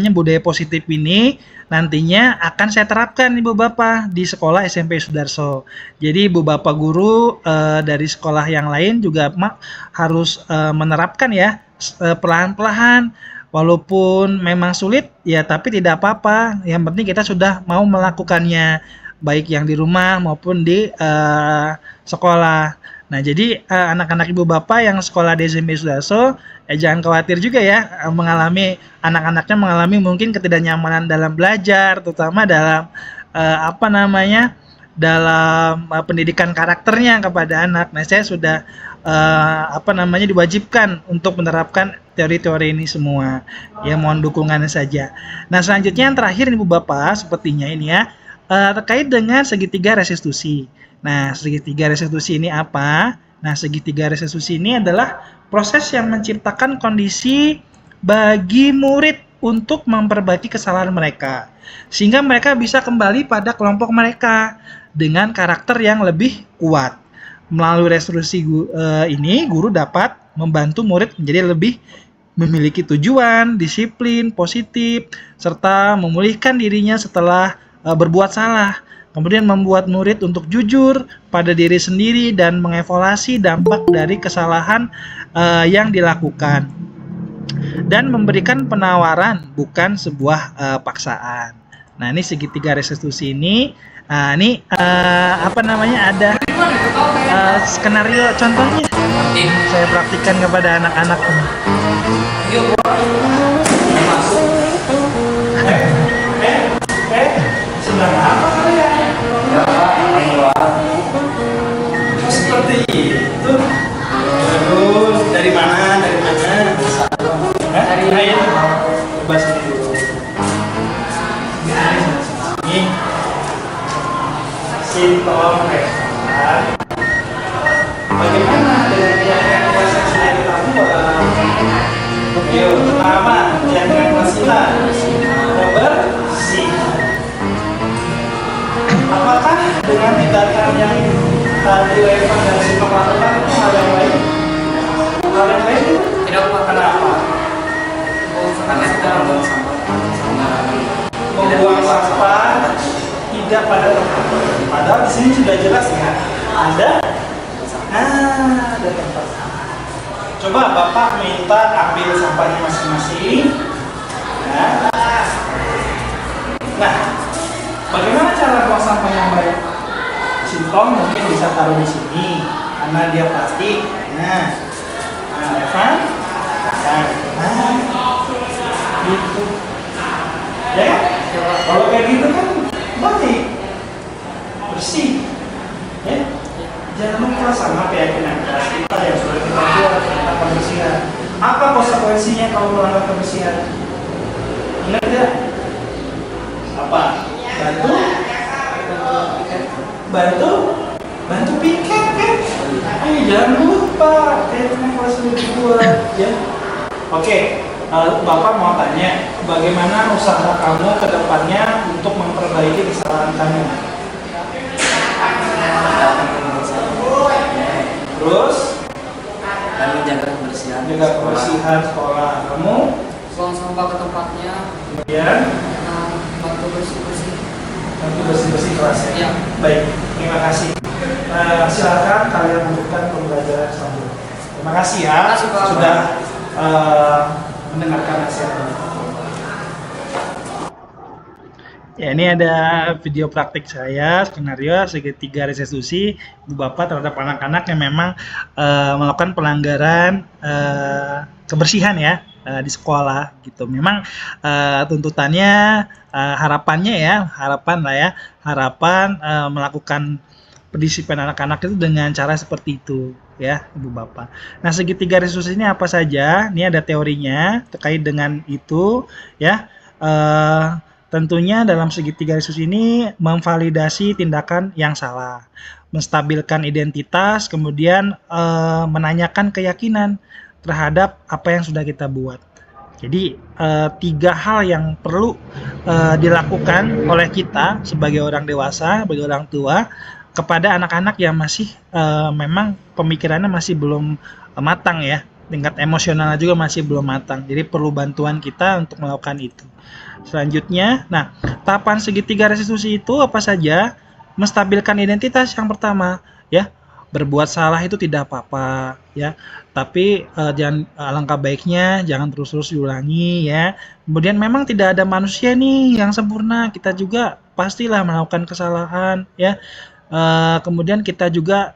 budaya positif ini nantinya akan saya terapkan Ibu Bapak di sekolah SMP Sudarso. Jadi Ibu Bapak guru dari sekolah yang lain juga harus menerapkan ya pelan-pelan. Walaupun memang sulit ya, tapi tidak apa-apa. Yang penting kita sudah mau melakukannya, baik yang di rumah maupun di sekolah. Nah, jadi anak-anak Ibu Bapak yang sekolah di SMP Sudarso, jangan khawatir juga ya, anak-anaknya mengalami mungkin ketidaknyamanan dalam belajar, terutama dalam dalam pendidikan karakternya kepada anak. Nah, saya sudah diwajibkan untuk menerapkan teori-teori ini semua. Ya, mohon dukungannya saja. Nah, selanjutnya yang terakhir Ibu Bapak, sepertinya ini ya, terkait dengan segitiga restitusi. Nah, segitiga restitusi ini apa? Nah, segitiga restitusi ini adalah proses yang menciptakan kondisi bagi murid untuk memperbaiki kesalahan mereka, sehingga mereka bisa kembali pada kelompok mereka dengan karakter yang lebih kuat. Melalui restitusi ini, guru dapat membantu murid menjadi lebih memiliki tujuan, disiplin, positif, serta memulihkan dirinya setelah berbuat salah. Kemudian membuat murid untuk jujur pada diri sendiri dan mengevaluasi dampak dari kesalahan yang dilakukan. Dan memberikan penawaran, bukan sebuah paksaan. Nah, ini segitiga restitusi ini. Nah, ini ada skenario contohnya. Saya praktikkan kepada anak-anak. Sedang apa kalian? Seperti itu. Terus dari mana? Dari lain. Coba sini dulu. Ini. Simptom Bagaimana dengan keyakinan kelas dilempar dan si melakukan itu hal yang lain. Hal yang lain itu Tidak apa kenapa? karena kita membuang sampah sama Membuang sampah tidak pada tempat. Padahal di sini sudah jelas ya. Ada tempat. Coba Bapak minta ambil sampahnya masing-masing. Nah, bagaimana cara buang sampah yang baik? Sintong mungkin bisa taruh di sini karena dia plastik. Evan, gitu. Ya kan? Kalau kayak gitu kan baik, bersih. Ya, jangan lupa sama keyakinan kita yang sudah kita buat tentang kebersihan. Apa konsekuensinya kalau melanggar kebersihan? Ingat tidak? Apa? Bantu piket kan? Jangan lupa keyakinan kalau sudah dibuat ya. Oke. Bapak mau tanya, bagaimana usaha kamu ke depannya untuk memperbaiki kesalahan kamu? Terus? dan menjaga kebersihan. Jaga kebersihan sekolah kamu, Buang sampah ke tempatnya. kemudian Bantu bersih-bersih. nanti bersih-bersih kelasnya. Ya. Baik, terima kasih. Silakan kalian lanjutkan pembelajaran selanjutnya. Terima kasih ya Terima kasih, Pak. sudah mendengarkan nasihat ini. Ya, ini ada video praktik saya, skenario segitiga restitusi ibu bapak terhadap anak-anak yang memang melakukan pelanggaran kebersihan ya di sekolah gitu. Memang tuntutannya harapan melakukan pendisiplinan anak-anak itu dengan cara seperti itu ya ibu bapak. Nah, segitiga restitusi ini apa saja? Ini ada teorinya terkait dengan itu ya. Tentunya dalam segitiga restitusi ini memvalidasi tindakan yang salah, menstabilkan identitas, kemudian menanyakan keyakinan terhadap apa yang sudah kita buat. Jadi 3 hal yang perlu dilakukan oleh kita sebagai orang dewasa, sebagai orang tua kepada anak-anak yang masih memang pemikirannya masih belum matang ya, tingkat emosionalnya juga masih belum matang. Jadi perlu bantuan kita untuk melakukan itu. Selanjutnya, nah tahapan segitiga restitusi itu apa saja? Menstabilkan identitas yang pertama, ya. Berbuat salah itu tidak apa-apa, ya. Tapi jangan alangkah baiknya jangan terus-terus diulangi, ya. Kemudian memang tidak ada manusia nih yang sempurna. Kita juga pastilah melakukan kesalahan, ya. Kemudian kita juga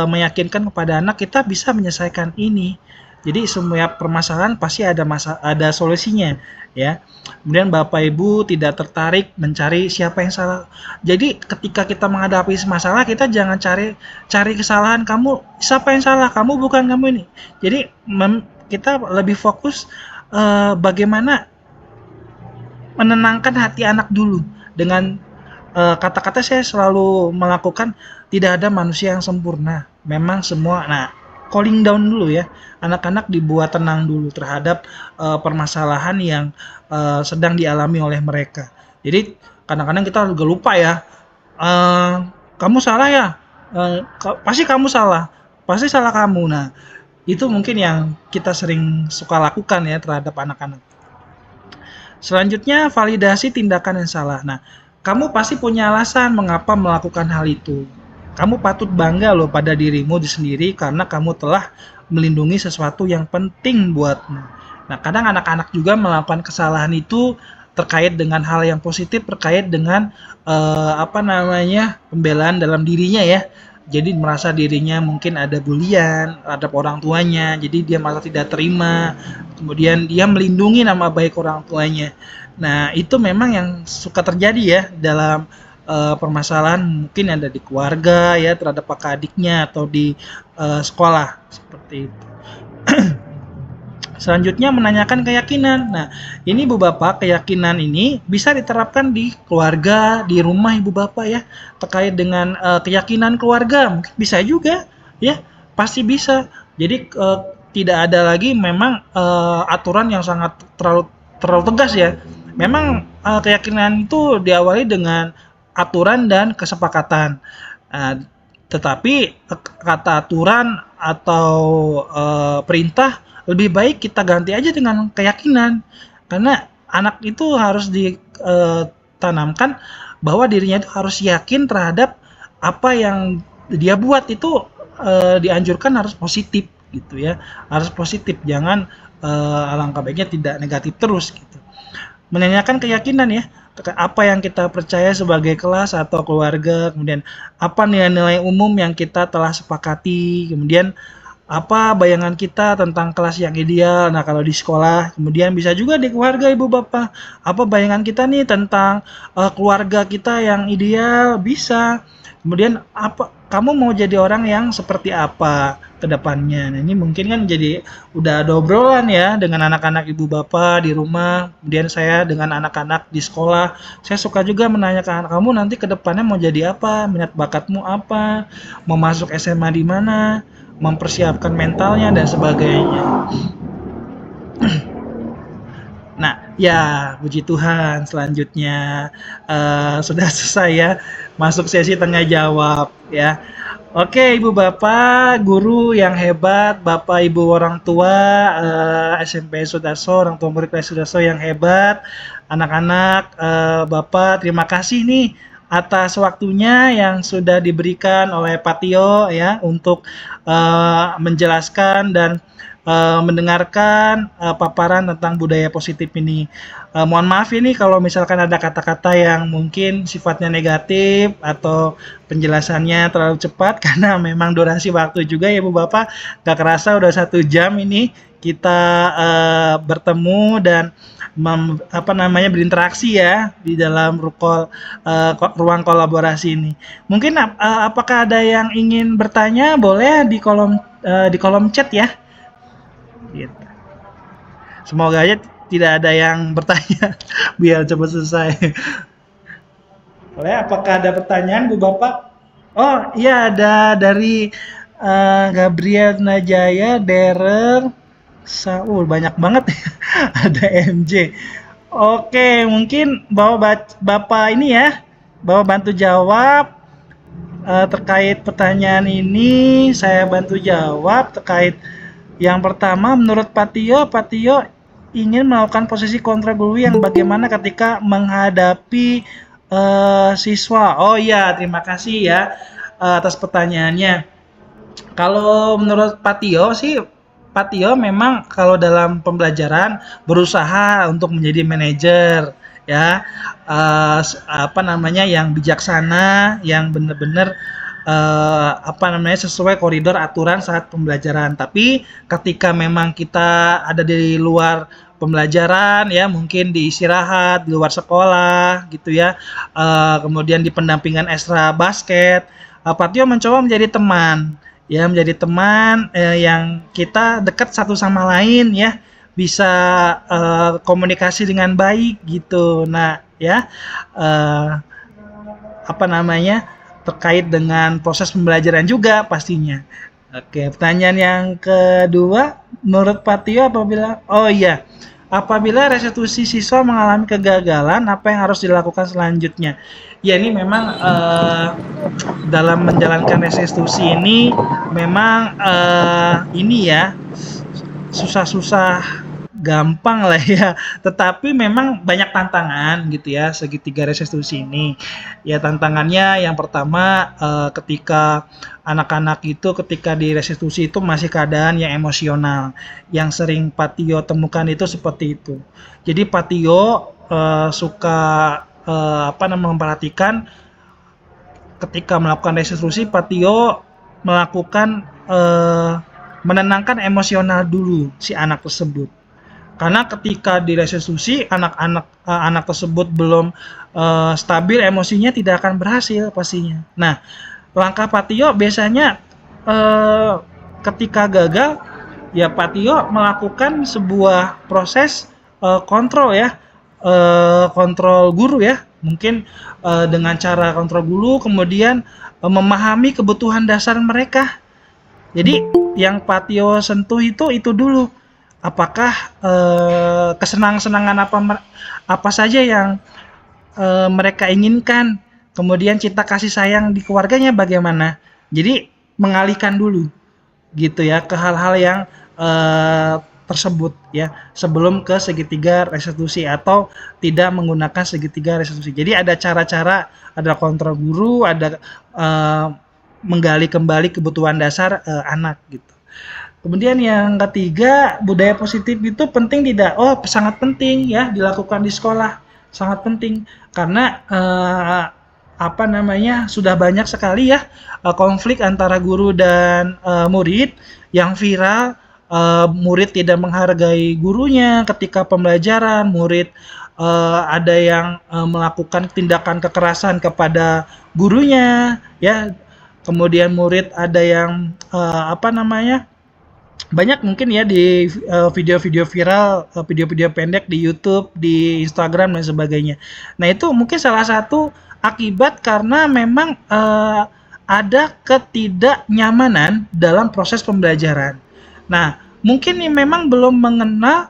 meyakinkan kepada anak kita bisa menyelesaikan ini. Jadi semua permasalahan pasti ada solusinya, ya. Kemudian Bapak Ibu tidak tertarik mencari siapa yang salah. Jadi ketika kita menghadapi masalah, kita jangan cari kesalahan kamu, siapa yang salah, kamu bukan kamu ini. Jadi kita lebih fokus bagaimana menenangkan hati anak dulu dengan kata-kata saya selalu melakukan tidak ada manusia yang sempurna. Memang semua calling down dulu ya. Anak-anak dibuat tenang dulu terhadap permasalahan yang sedang dialami oleh mereka. Jadi kadang-kadang kita juga lupa ya. Kamu salah ya. Pasti kamu salah. Pasti salah kamu. Nah, itu mungkin yang kita sering suka lakukan ya terhadap anak-anak. Selanjutnya validasi tindakan yang salah. Nah, kamu pasti punya alasan mengapa melakukan hal itu. Kamu patut bangga loh pada dirimu sendiri karena kamu telah melindungi sesuatu yang penting buatmu. Nah, kadang anak-anak juga melakukan kesalahan itu terkait dengan hal yang positif, terkait dengan pembelaan dalam dirinya ya. Jadi merasa dirinya mungkin ada bulian terhadap orang tuanya, jadi dia merasa tidak terima. Kemudian dia melindungi nama baik orang tuanya. Nah, itu memang yang suka terjadi ya dalam permasalahan mungkin ada di keluarga ya terhadap kakak adiknya atau di sekolah seperti itu. Selanjutnya menanyakan keyakinan. Nah, ini Ibu Bapak, keyakinan ini bisa diterapkan di keluarga, di rumah Ibu Bapak ya. Terkait dengan keyakinan keluarga mungkin bisa juga ya, pasti bisa. Jadi tidak ada lagi memang aturan yang sangat terlalu tegas ya. Memang keyakinan itu diawali dengan aturan dan kesepakatan. Tetapi kata aturan atau perintah lebih baik kita ganti aja dengan keyakinan. Karena anak itu harus ditanamkan bahwa dirinya itu harus yakin terhadap apa yang dia buat itu dianjurkan harus positif gitu ya. Harus positif, jangan alangkah baiknya tidak negatif terus gitu. Menanyakan keyakinan ya, apa yang kita percaya sebagai kelas atau keluarga, kemudian apa nilai-nilai umum yang kita telah sepakati, kemudian apa bayangan kita tentang kelas yang ideal. Nah, kalau di sekolah, kemudian bisa juga di keluarga ibu bapak, apa bayangan kita nih tentang keluarga kita yang ideal, bisa. Kemudian apa kamu mau jadi orang yang seperti apa ke depannya. Nah, ini mungkin kan jadi udah ada obrolan ya dengan anak-anak ibu bapak di rumah, kemudian saya dengan anak-anak di sekolah. Saya suka juga menanyakan anak kamu nanti ke depannya mau jadi apa, minat bakatmu apa, mau masuk SMA di mana, mempersiapkan mentalnya dan sebagainya. Nah, ya puji Tuhan, selanjutnya sudah selesai ya, masuk sesi tanya jawab ya. Oke, ibu bapak, guru yang hebat, bapak ibu orang tua SMP Sudarso, orang tua murid Sudarso yang hebat, anak-anak, bapak terima kasih nih atas waktunya yang sudah diberikan oleh Pak Tio ya untuk menjelaskan dan mendengarkan paparan tentang budaya positif ini. Mohon maaf ini kalau misalkan ada kata-kata yang mungkin sifatnya negatif atau penjelasannya terlalu cepat karena memang durasi waktu juga ya Bu Bapak. Gak kerasa udah 1 jam ini kita bertemu dan berinteraksi ya di dalam ruang kolaborasi ini. Mungkin apakah ada yang ingin bertanya? Boleh di kolom chat ya. Gitu. Semoga aja tidak ada yang bertanya biar cepat selesai. Boleh, apakah ada pertanyaan Bu Bapak? Oh iya, ada dari Gabriel Najaya, Derer, Saul, banyak banget ya. Ada MJ. Oke, mungkin Bapak ini ya, Bapak bantu jawab terkait pertanyaan ini. Saya bantu jawab terkait yang pertama. Menurut Pak Tio ingin melakukan posisi kontra guru yang bagaimana ketika menghadapi siswa. Oh iya, terima kasih ya atas pertanyaannya. Kalau menurut Pak Tio sih, Pak Tio memang kalau dalam pembelajaran berusaha untuk menjadi manajer ya, yang bijaksana, yang benar-benar sesuai koridor aturan saat pembelajaran. Tapi ketika memang kita ada di luar pembelajaran ya, mungkin di istirahat di luar sekolah gitu ya, kemudian di pendampingan ekstra basket, Pak Tio mencoba menjadi teman ya, menjadi teman yang kita dekat satu sama lain ya, bisa komunikasi dengan baik gitu. Nah ya, terkait dengan proses pembelajaran juga pastinya. Oke, pertanyaan yang kedua, menurut Pak Tio apabila restitusi siswa mengalami kegagalan, apa yang harus dilakukan selanjutnya? Ya, ini memang dalam menjalankan restitusi ini memang susah-susah gampang lah ya, tetapi memang banyak tantangan gitu ya segitiga restitusi ini. Ya, tantangannya yang pertama ketika anak-anak itu ketika di restitusi itu masih keadaan yang emosional, yang sering Pak Tio temukan itu seperti itu. Jadi Pak Tio suka memperhatikan ketika melakukan restitusi, Pak Tio melakukan menenangkan emosional dulu si anak tersebut. Karena ketika di restitusi anak tersebut belum stabil emosinya, tidak akan berhasil pastinya. Nah, langkah Pak Tio biasanya ketika gagal ya Pak Tio melakukan sebuah proses kontrol ya, kontrol guru ya, mungkin dengan cara kontrol guru, kemudian memahami kebutuhan dasar mereka. Jadi yang Pak Tio sentuh itu dulu. Apakah kesenang-senangan apa saja yang mereka inginkan, kemudian cinta kasih sayang di keluarganya bagaimana, Jadi mengalihkan dulu gitu ya ke hal-hal yang tersebut ya sebelum ke segitiga restitusi atau tidak menggunakan segitiga restitusi. Jadi ada cara-cara, ada kontrol guru, ada menggali kembali kebutuhan dasar anak gitu. Kemudian yang ketiga, budaya positif itu penting tidak? Oh, sangat penting ya dilakukan di sekolah, sangat penting karena sudah banyak sekali ya konflik antara guru dan murid yang viral. Murid tidak menghargai gurunya ketika pembelajaran, murid ada yang melakukan tindakan kekerasan kepada gurunya ya, kemudian murid ada yang banyak mungkin ya di video-video viral, video-video pendek di YouTube, di Instagram dan sebagainya. Nah itu mungkin salah satu akibat karena memang ada ketidaknyamanan dalam proses pembelajaran. Nah, mungkin ini memang belum mengenal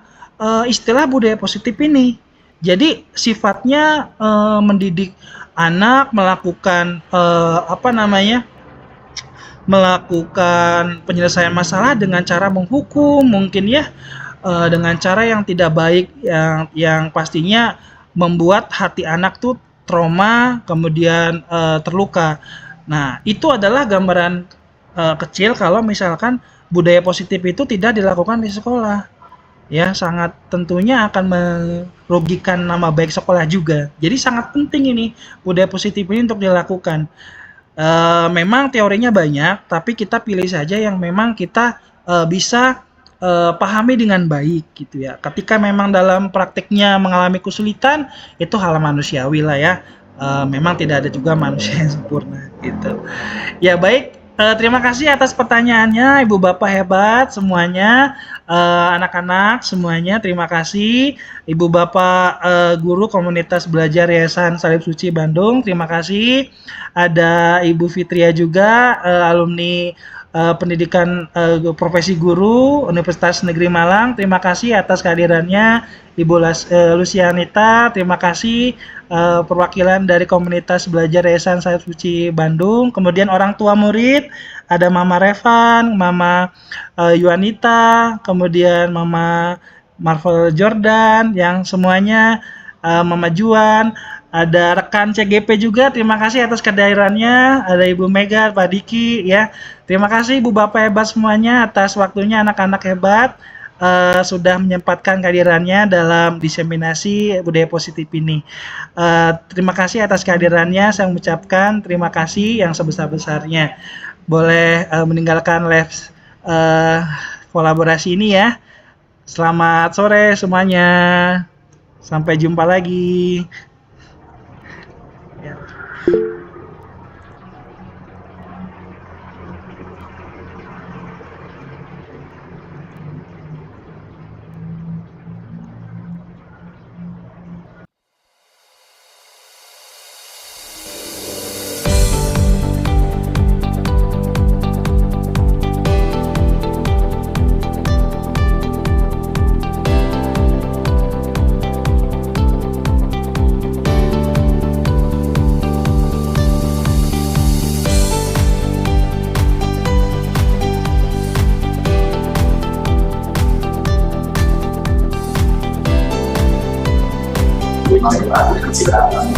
istilah budaya positif ini. Jadi sifatnya mendidik anak melakukan melakukan penyelesaian masalah dengan cara menghukum, mungkin ya dengan cara yang tidak baik, yang pastinya membuat hati anak tuh trauma, kemudian terluka. Nah, itu adalah gambaran kecil kalau misalkan budaya positif itu tidak dilakukan di sekolah. Ya, sangat tentunya akan merugikan nama baik sekolah juga. Jadi sangat penting ini budaya positif ini untuk dilakukan. Memang teorinya banyak, tapi kita pilih saja yang memang kita bisa pahami dengan baik gitu ya. Ketika memang dalam praktiknya mengalami kesulitan, itu hal manusiawi lah ya. Memang tidak ada juga manusia yang sempurna gitu. Ya baik. Terima kasih atas pertanyaannya, Ibu Bapak hebat semuanya, anak-anak semuanya. Terima kasih, Ibu Bapak guru komunitas belajar Yayasan Salib Suci Bandung. Terima kasih. Ada Ibu Fitria juga, alumni pendidikan profesi guru Universitas Negeri Malang. Terima kasih atas kehadirannya, Ibu Lucianita. Terima kasih perwakilan dari komunitas belajar Yayasan Salib Suci Bandung. Kemudian orang tua murid, ada Mama Revan, Mama Yuanita, kemudian Mama Marvel Jordan, yang semuanya Mama Juan, ada rekan CGP juga. Terima kasih atas kehadirannya. Ada Ibu Mega, Pak Diki ya. Terima kasih Ibu Bapak hebat semuanya atas waktunya, anak-anak hebat. Sudah menyempatkan kehadirannya dalam diseminasi budaya positif ini. Terima kasih atas kehadirannya. Saya mengucapkan terima kasih yang sebesar-besarnya. Boleh meninggalkan live kolaborasi ini ya. Selamat sore semuanya. Sampai jumpa lagi. Ya.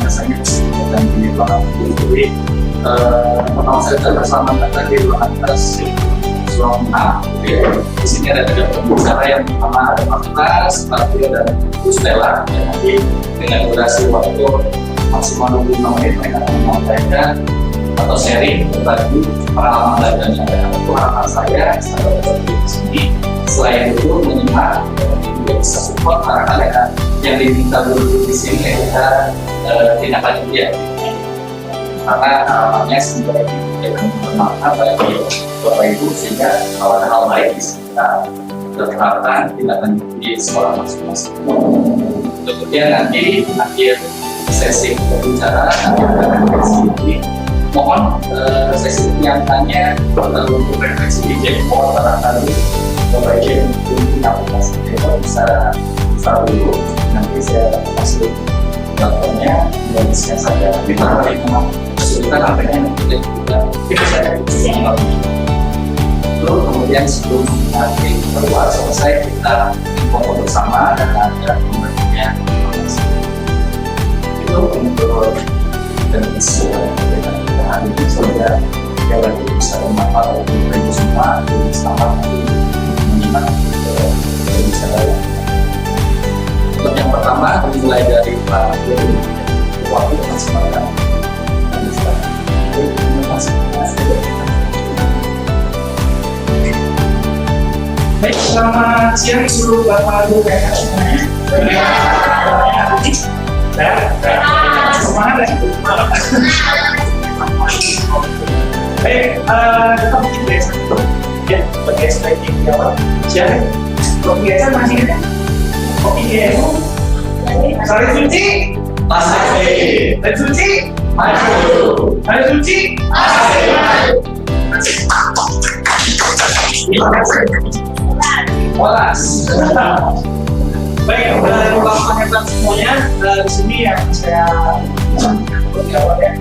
biasanya dan di ruangan jadi pertama saya bersama tadi ruangan atas ruang di sini ada 3 pembicara. Yang pertama ada Pak Pras, Patria dan Bu Stella. Jadi dengan durasi waktu maksimal 25 menit mereka akan menyampaikan atau sharing berbagi pengalaman belajarnya. Itu harapan saya di sini. Selain itu menyimak juga bisa support anak-anak yang diminta dulu di sini kita tindak lanjut dia. Karena harapannya semoga ini bermanfaat bagi Bapak Ibu sehingga kalau ada hal baik bisa kita terapkan tindak lanjut di sekolah masing-masing. Kemudian nanti akhir sesi pembicaraan ini mohon sesi penyampaiannya untuk refleksi di Jepang barangkali Bapak Ibu mungkin aplikasi Jepang bisa dulu. Nanti saya kasih platformnya dan bisa saja kita kesulitan HP-nya dan juga bisa lalu kemudian sebelum nanti keluar selesai kita foto bersama dan ada pembaginya itu untuk dan bisa kita hari ini sudah yang bisa bermanfaat untuk itu semua selamat menyimak bisa. Untuk yang pertama dimulai dari Pak waktu kesempatan. Baik, selamat siang seluruh Bapak Ibu dan semuanya. Semangat ya. Baik, kita mungkin biasa ya, sebagai sebagai jawab. Siapa? Kopi biasa masih ada? Kopi biasa. Sari suci, Pasai, sari suci, maju, sari suci, Walas. Baik, Bapak hebat semuanya. Di sini yang saya jawab ya.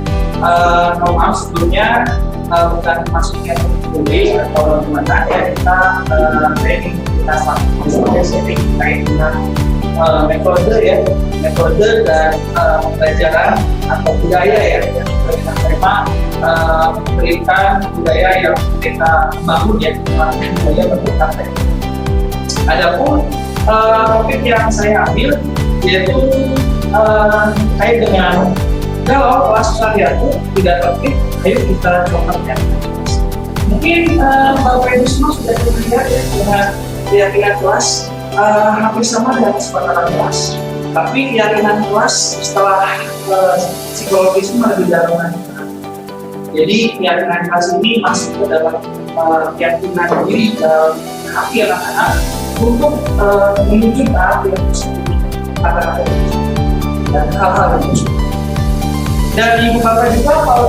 Mohon maaf sebelumnya bukan maksudnya bully atau gimana ya, kita training kita sama setting terkait dengan metode dan pelajaran atau budaya ya yang kita terima, memberikan budaya yang kita bangun ya, budaya berpraktek. Adapun topik yang saya ambil yaitu terkait dengan kalau kelas kalian itu tidak tertib, ayo kita coba ya. Mungkin Bapak Ibu semua sudah terlihat ya dengan keyakinan kelas hampir sama dengan kesepakatan kelas. Tapi keyakinan kelas setelah psikologisme lebih dalam lagi. Jadi keyakinan kelas ini masuk ke dalam keyakinan diri dalam hati anak-anak untuk menuju ke arah yang positif, kata-kata dan hal-hal yang positif. Dan Ibu Bapak juga kalau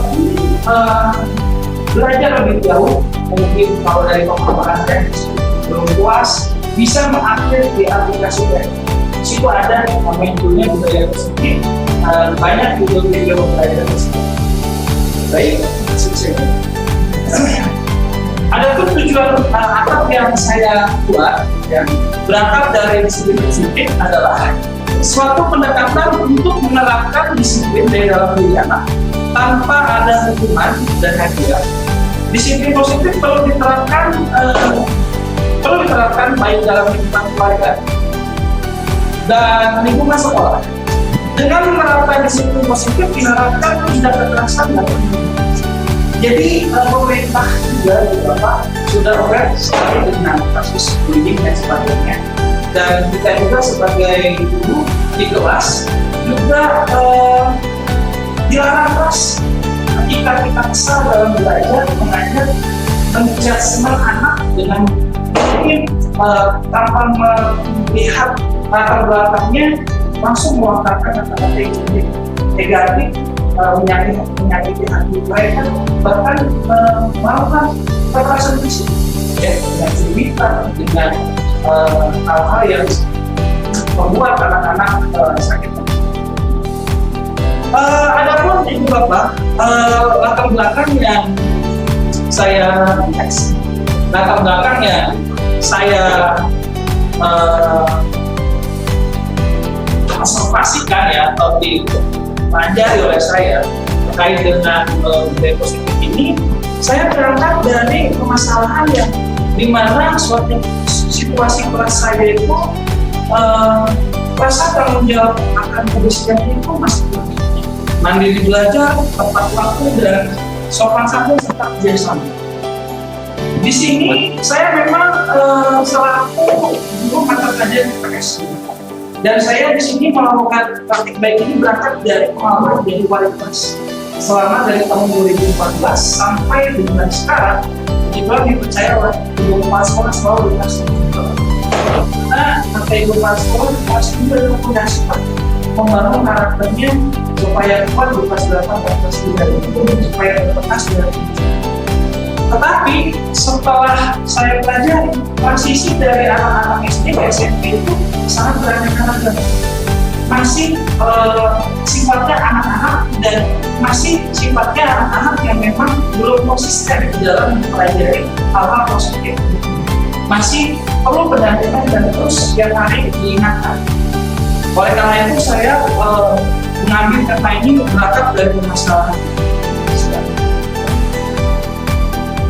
belajar lebih jauh, mungkin kalau dari pemaparan saya belum puas, bisa mengakses di aplikasi web. Di situ ada momentumnya budaya positif, banyak video-video belajar positif. Baik, sukses. Ada pun tujuan atap yang saya buat yang berangkat dari disiplin positif adalah suatu pendekatan untuk menerapkan disiplin dari dalam diri anak tanpa ada hukuman dan hadiah. Disiplin positif perlu diterapkan baik dalam lingkungan keluarga dan lingkungan sekolah. Dengan menerapkan disiplin positif diharapkan tidak kekerasan dan jadi pemerintah juga Bapak sudah aware sekali dengan kasus bullying dan sebagainya. Dan kita juga sebagai guru di kelas juga dilarang keras ketika kita kesal dalam belajar mengajar menjudgment anak dengan mungkin tanpa melihat latar belakangnya langsung melontarkan kata-kata yang negatif, menyakiti hati mereka, bahkan melakukan kekerasan fisik ya, dengan cerita, dengan hal-hal yang membuat anak-anak sakit. Adapun Ibu Bapak, latar belakang yang saya observasikan ya atau dipelajari oleh saya terkait dengan budaya positif ini, saya berangkat dari permasalahan yang dimana suatu situasi kelas saya itu rasa tanggung jawab akan kebersihan itu masih mandiri belajar, tepat waktu dan sopan santun serta kerjasama. Di sini saya memang selaku guru mata pelajaran IPS dan saya di sini melakukan praktik baik ini berangkat dari pengalaman jadi wali kelas selama dari tahun 2014 sampai dengan sekarang. Juga dipercaya oleh ibu kepala sekolah selalu dikasih. Nah, kata ibu kepala sekolah harus juga punya sifat membangun karakternya supaya kuat di kelas 8 dan kelas 9 itu supaya terlepas dari itu. Tetapi setelah saya pelajari transisi dari anak-anak SD ke SMP itu sangat beraneka-ragam. masih sifatnya anak-anak dan masih sifatnya anak-anak yang memang belum konsisten dalam mempelajari hal-hal positif. Masih perlu pendampingan dan terus setiap hari diingatkan. Oleh karena itu saya mengambil tema ini berangkat dari permasalahan.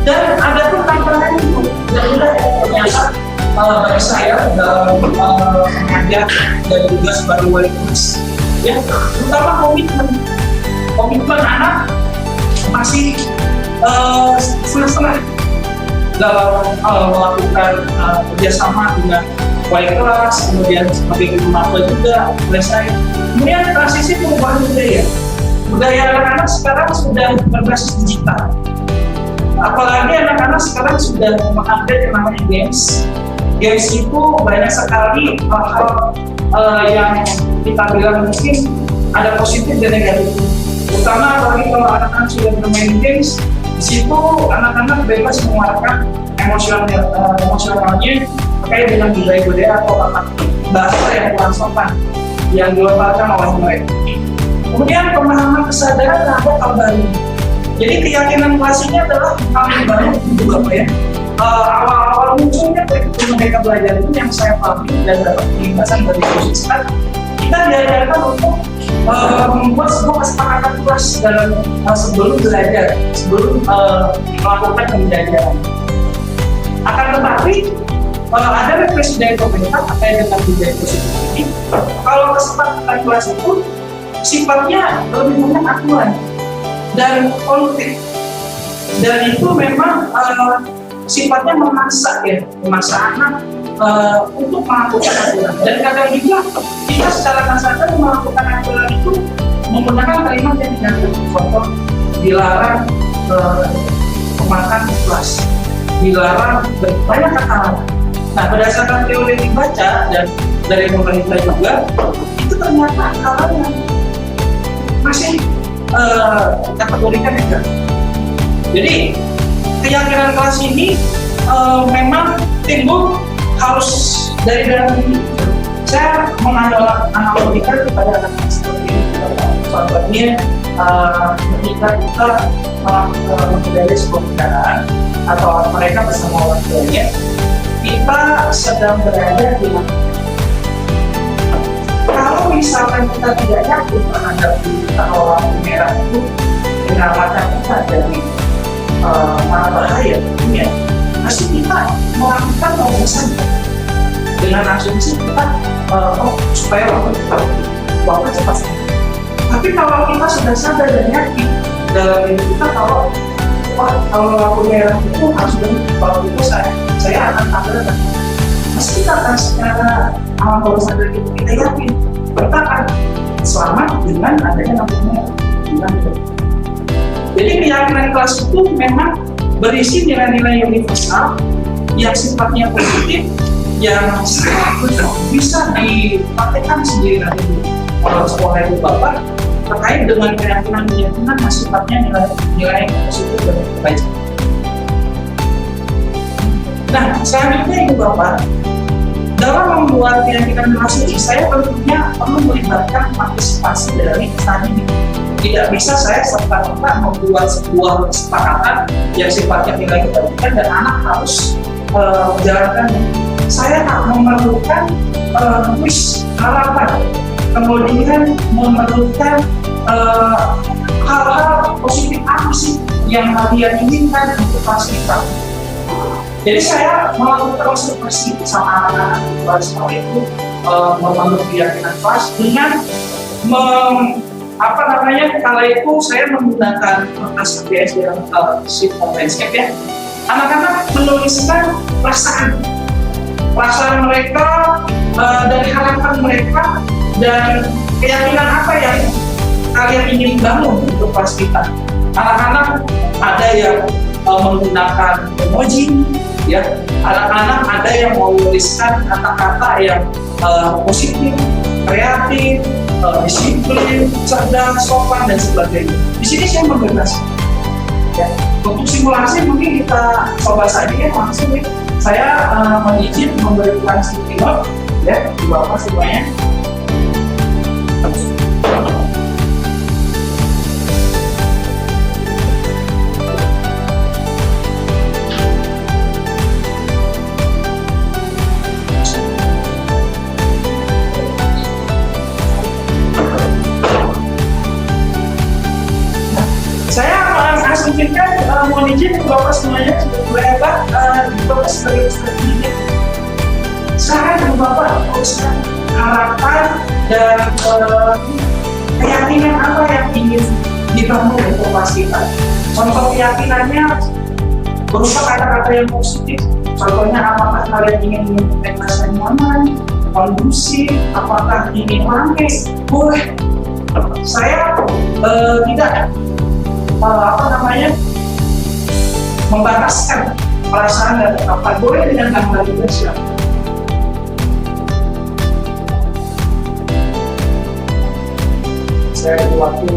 Dan ada pun tantangan itu dan mudah ternyata bagi saya dalam mengajar dan juga sebagai wali kelas, ya terutama komitmen anak masih setengah-setengah dalam melakukan kerjasama dengan wali kelas, kemudian sebagai guru maba juga oleh saya. Kemudian transisi perubahan budaya anak-anak sekarang sudah berbasis digital. Apalagi anak-anak sekarang sudah mengupdate yang namanya games. Games itu banyak sekali hal-hal yang kita bilang mungkin ada positif dan negatif. Terutama apalagi kalau anak-anak sudah bermain games, di situ anak-anak bebas mengeluarkan emosionalnya terkait dengan budaya-budaya atau bahasa yang kurang sopan yang dilontarkan oleh mereka. Kemudian pemahaman kesadaran terhadap hal baru. Jadi keyakinan klasiknya adalah hal yang baru itu Bapak ya. Awal-awal munculnya mereka belajar itu yang saya pahami dan dapat penjelasan dari Ustaz, kita diajarkan untuk membuat sebuah kesepakatan kelas dalam sebelum belajar, sebelum melakukan pembelajaran. Akan tetapi ada refleksi dari pemerintah terkait dengan budaya positif ini. Kalau kesepakatan kelas itu sifatnya lebih banyak aturan dan konflik, dan itu memang sifatnya memaksa anak untuk melakukan aturan. Dan kadang juga kita secara kasar melakukan aturan itu menggunakan kalimat yang negatif. Contoh, dilarang memakan kelas, dilarang banyak kata. Nah, berdasarkan teori yang dibaca dan dari pemerintah juga, itu ternyata hal yang masih kategorikan negatif. Jadi keyakinan kelas ini memang timbul harus dari dalam diri. Saya menganalogikan kepada anak seperti ini. Contohnya ketika kita mengendari sebuah kendaraan atau mereka bersama orang tuanya, kita sedang berada di kalau misalkan kita tidak yakin terhadap kalau lampu merah itu menyelamatkan kita dari mana bahaya tentunya, pasti kita melakukan terobosan dengan asumsi kita supaya waktu cepat. Tapi kalau kita sudah sadar dan yakin dalam diri kita kalau lampu merah itu harus berhenti, kalau itu saya akan tabrakan. Meski kita akan secara alam bawah sadar kita yakin kita akan selamat dengan adanya lampu merah. Jadi keyakinan kelas itu memang berisi nilai-nilai universal yang sifatnya positif, yang bisa dipraktekkan sendiri nanti oleh sekolah ibu bapak terkait dengan keyakinan yang sifatnya nilai positif dan baik. Nah, selanjutnya ibu bapak, dalam membuat keyakinan kelas ini saya tentunya perlu melibatkan partisipasi dari tadi. Tidak bisa saya serta-merta membuat sebuah kesepakatan yang sifatnya nilai kebaikan dan anak harus menjalankan. Saya memerlukan harapan, kemudian memerlukan hal-hal positif apa sih yang kalian inginkan untuk kelas kita. Jadi saya melakukan observasi sama anak-anak di kelas itu membangun keyakinan kelas dengan kala itu saya menggunakan kertas ABS yang sheet of landscape ya. Anak-anak menuliskan perasaan mereka dari harapan mereka dan keyakinan apa yang kalian ingin bangun untuk kelas kita. Anak-anak ada yang menggunakan emoji, ya. Anak-anak ada yang menuliskan kata-kata yang positif, kreatif, disiplin, cerdas, sopan dan sebagainya. Di sini saya membebaskan. Ya. Untuk simulasi mungkin kita coba saja ya langsung nih. Saya menizin memberikan sticky note ya di bawah semuanya. mohon izin Bapak semuanya sudah hebat, Bapak sebagai ustadz pendidik. Sekarang Bapak teruskan harapan dan keyakinan apa yang ingin dibangun untuk pastikan. Contoh keyakinannya berupa kata-kata yang positif. Contohnya apakah kalian ingin mempunyai rasa nyaman, kondusif, apakah ingin ramai, boleh. Saya tidak membataskan perasaan dan apa boleh dengan gambar juga siapa. Saya waktu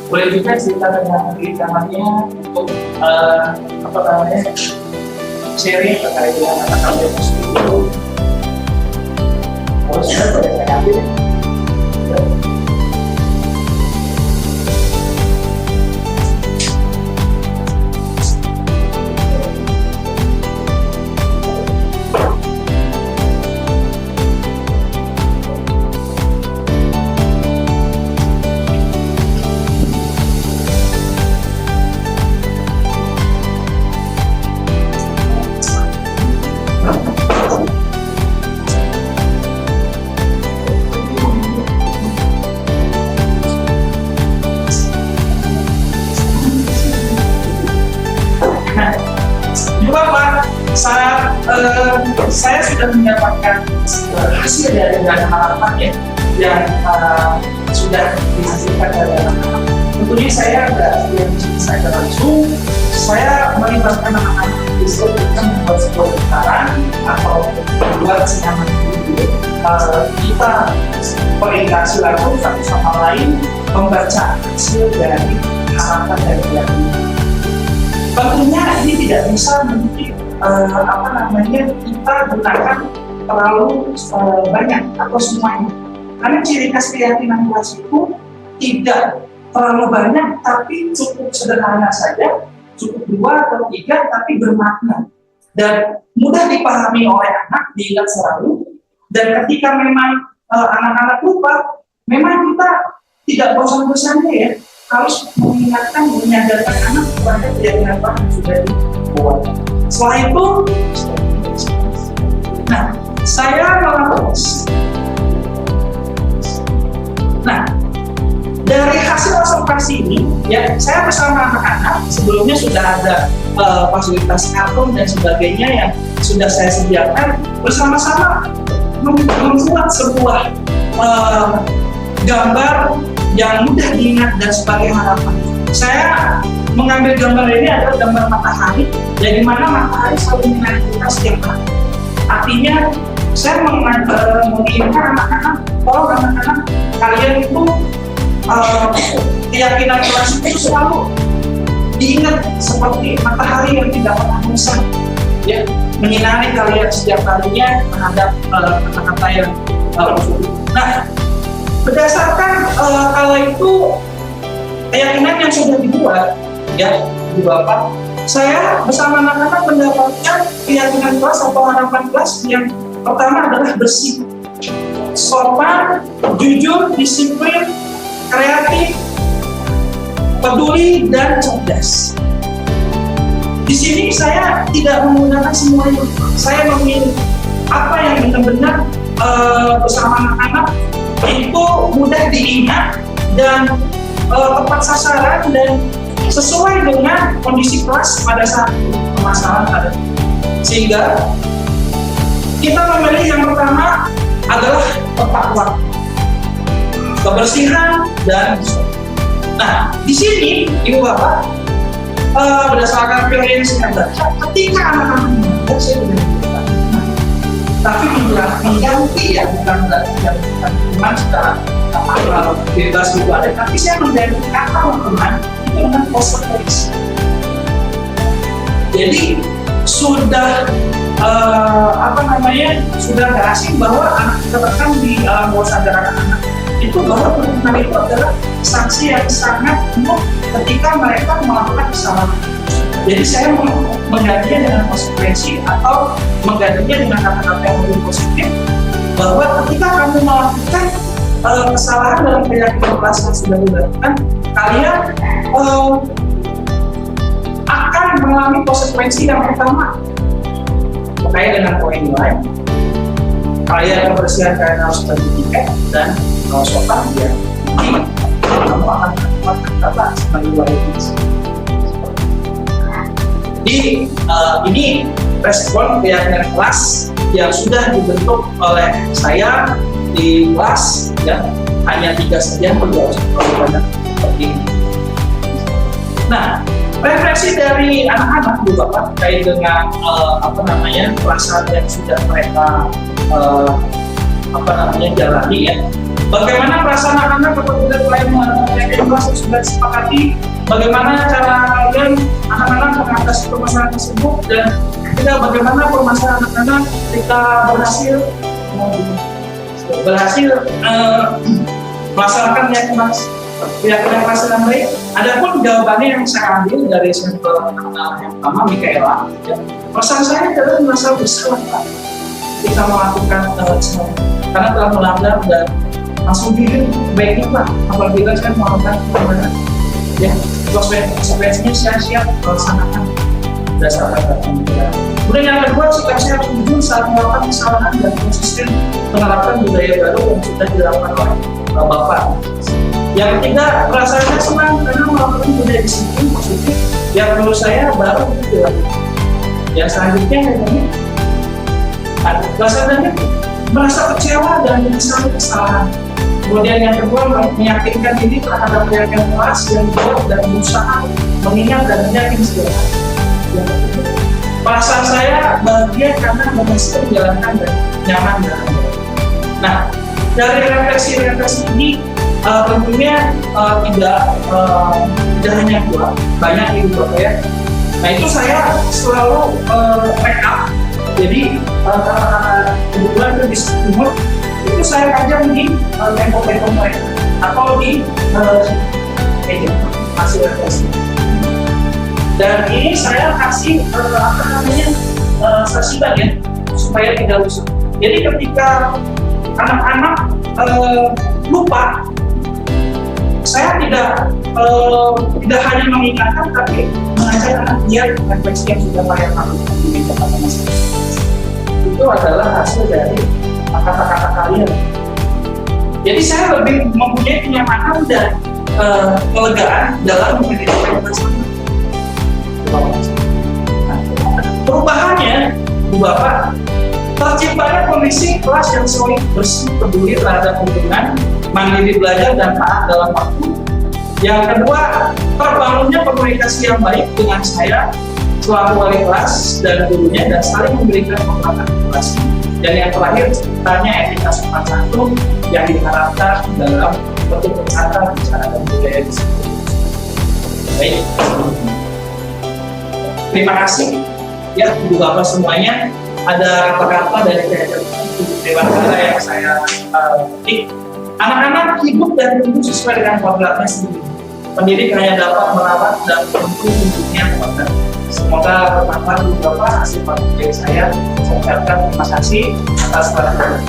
boleh juga cerita dengan kehidupannya untuk sharing terkait dengan kata-kata yang positif itu. Kalau sudah boleh saya ambil. Saat saya sudah mendapatkan hasil dari harapan yang sudah dihasilkan dari anak-anak. Tentunya saya saya langsung saya melibatkan anak-anak untuk membuat sebuah gitaran atau membuat senyaman itu. Kita berinteraksi langsung satu sama lain membaca hasil dari harapan dari keyakinan. Tentunya ini tidak bisa menjadi kita gunakan terlalu banyak atau semuanya, karena ciri khas keyakinan kelas itu tidak terlalu banyak tapi cukup sederhana saja, cukup 2 atau 3 tapi bermakna dan mudah dipahami oleh anak, diingat selalu. Dan ketika memang anak-anak lupa, memang kita tidak bosan-bosannya ya harus mengingatkan, menyadarkan anak kepada keyakinan yang sudah dibuat. Setelah itu, saya melakukan. Dari hasil observasi ini, ya saya bersama anak-anak sebelumnya sudah ada fasilitas kartun dan sebagainya yang sudah saya sediakan, bersama-sama membuat sebuah gambar yang mudah diingat dan sebagai harapan. Saya mengambil gambar ini adalah gambar matahari, yang dimana matahari selalu menyinari kita setiap hari. Artinya, saya menginginkan anak-anak, kalau anak-anak kalian itu keyakinan kelas itu selalu diingat seperti matahari yang tidak pernah bosan, ya, menyinari kalian setiap harinya terhadap kata-kata yang berdasarkan kalau itu keyakinan yang sudah dibuat, ya, Ibu Bapak, saya bersama anak-anak mendapatkan keyakinan kelas atau harapan kelas yang pertama adalah bersih, sopan, jujur, disiplin, kreatif, peduli, dan cerdas. Di sini saya tidak menggunakan semuanya, saya memilih apa yang benar-benar bersama anak-anak itu mudah diingat dan tepat sasaran dan sesuai dengan kondisi kelas pada saat permasalahan ada. Sehingga kita memilih yang pertama adalah tepat waktu, kebersihan, dan di sini Ibu Bapak berdasarkan teori yang saya baca, ketika anak-anak saya tapi mengganti ya, bukan lingkungan secara bebas itu ada, tapi saya mengganti kata lingkungan itu dengan konsekuensi. Jadi sudah sudah nggak asing bahwa anak kita terekam di alam bawah sadar anak-anak itu bahwa lingkungan itu adalah sanksi yang sangat umum ketika mereka melakukan kesalahan. Jadi saya menggantinya dengan konsekuensi atau menggantinya dengan kata-kata yang lebih positif, bahwa ketika kamu melakukan kesalahan dalam keyakinan kelas yang sudah dilakukan, kalian akan mengalami konsekuensi yang pertama terkait dengan poin lain. Kalian kebersihan kalian harus bagi tiket dan sopan ya. Kamu akan mendapatkan kata sebagai wajib. Jadi ini respon keyakinan kelas yang sudah dibentuk oleh saya di kelas, ya hanya 3 saja, tidak usah terlalu banyak seperti ini. Nah, refleksi dari anak-anak Bu Bapak terkait dengan perasaan yang sudah mereka jalani ya. Bagaimana perasaan anak-anak apabila kalian menghadapi kelas yang sudah disepakati? Bagaimana cara kalian anak-anak mengatasi permasalahan tersebut, dan juga bagaimana permasalahan anak-anak ketika berhasil melaksanakan keyakinan kelas dengan baik? Adapun jawabannya yang saya ambil dari sampel yang pertama, Mikaela, ya, perasaan saya adalah merasa bersalah ketika melakukan semua, karena telah melanggar dan langsung diri baiknya Pak apabila saya melakukan pelanggaran. Ya, konsekuensinya saya siap melaksanakan berdasarkan ketentuan. Kemudian yang kedua, sikap saya harus jujur saat melakukan kesalahan dan konsisten menerapkan budaya baru yang sudah dilakukan oleh Bapak. Yang ketiga, perasaannya senang karena melakukan budaya disiplin positif yang menurut saya baru itu dilakukan. Yang selanjutnya perasaannya merasa kecewa dan menyesali kesalahan. Kemudian yang kedua, meyakinkan diri terhadap keyakinan kelas yang dibuat dan berusaha mengingat dan meyakinkan segala hal. Yang ketiga, perasaan saya bahagia karena berhasil menjalankan dan nyaman dalam hidup. Nah, dari refleksi ini tentunya tidak hanya dua, banyak ibu bapak ya. Nah itu saya selalu backup. Jadi karena kebetulan itu di timur, itu saya kajang di tembok-tembok mereka atau di meja hasil refleksi. Dan ini saya kasih sasiban ya supaya tidak rusak. Jadi ketika anak-anak lupa, saya tidak hanya mengingatkan tapi mengajak anak dia refleksi yang sudah saya lakukan di meja masing-masing. Itu adalah hasil dari kata-kata kalian. Jadi saya lebih mempunyai kenyamanan dan kelegaan dalam mendidik bersama. Perubahannya, Bu Bapak, terciptanya kondisi kelas yang solid, bersih, peduli terhadap lingkungan, mandiri belajar dan taat dalam waktu. Yang kedua, terbangunnya komunikasi yang baik dengan saya selaku wali kelas dan gurunya dan saling memberikan penguatan kelas. Dan yang terakhir, terciptanya etika sopan santun yang diharapkan dalam bentuk bercanda, bicara dan budaya disiplin. Baik. Terima kasih ya Bu Bapak semuanya. Ada kata-kata dari Dewan Negara yang saya petik. Anak-anak hidup dan tumbuh sesuai dengan kodratnya sendiri. Pendidik hanya dapat merawat dan mendukung hidupnya kodrat. Semoga bermanfaat Bu Bapak hasil praktik saya. Saya ucapkan terima kasih atas perhatian.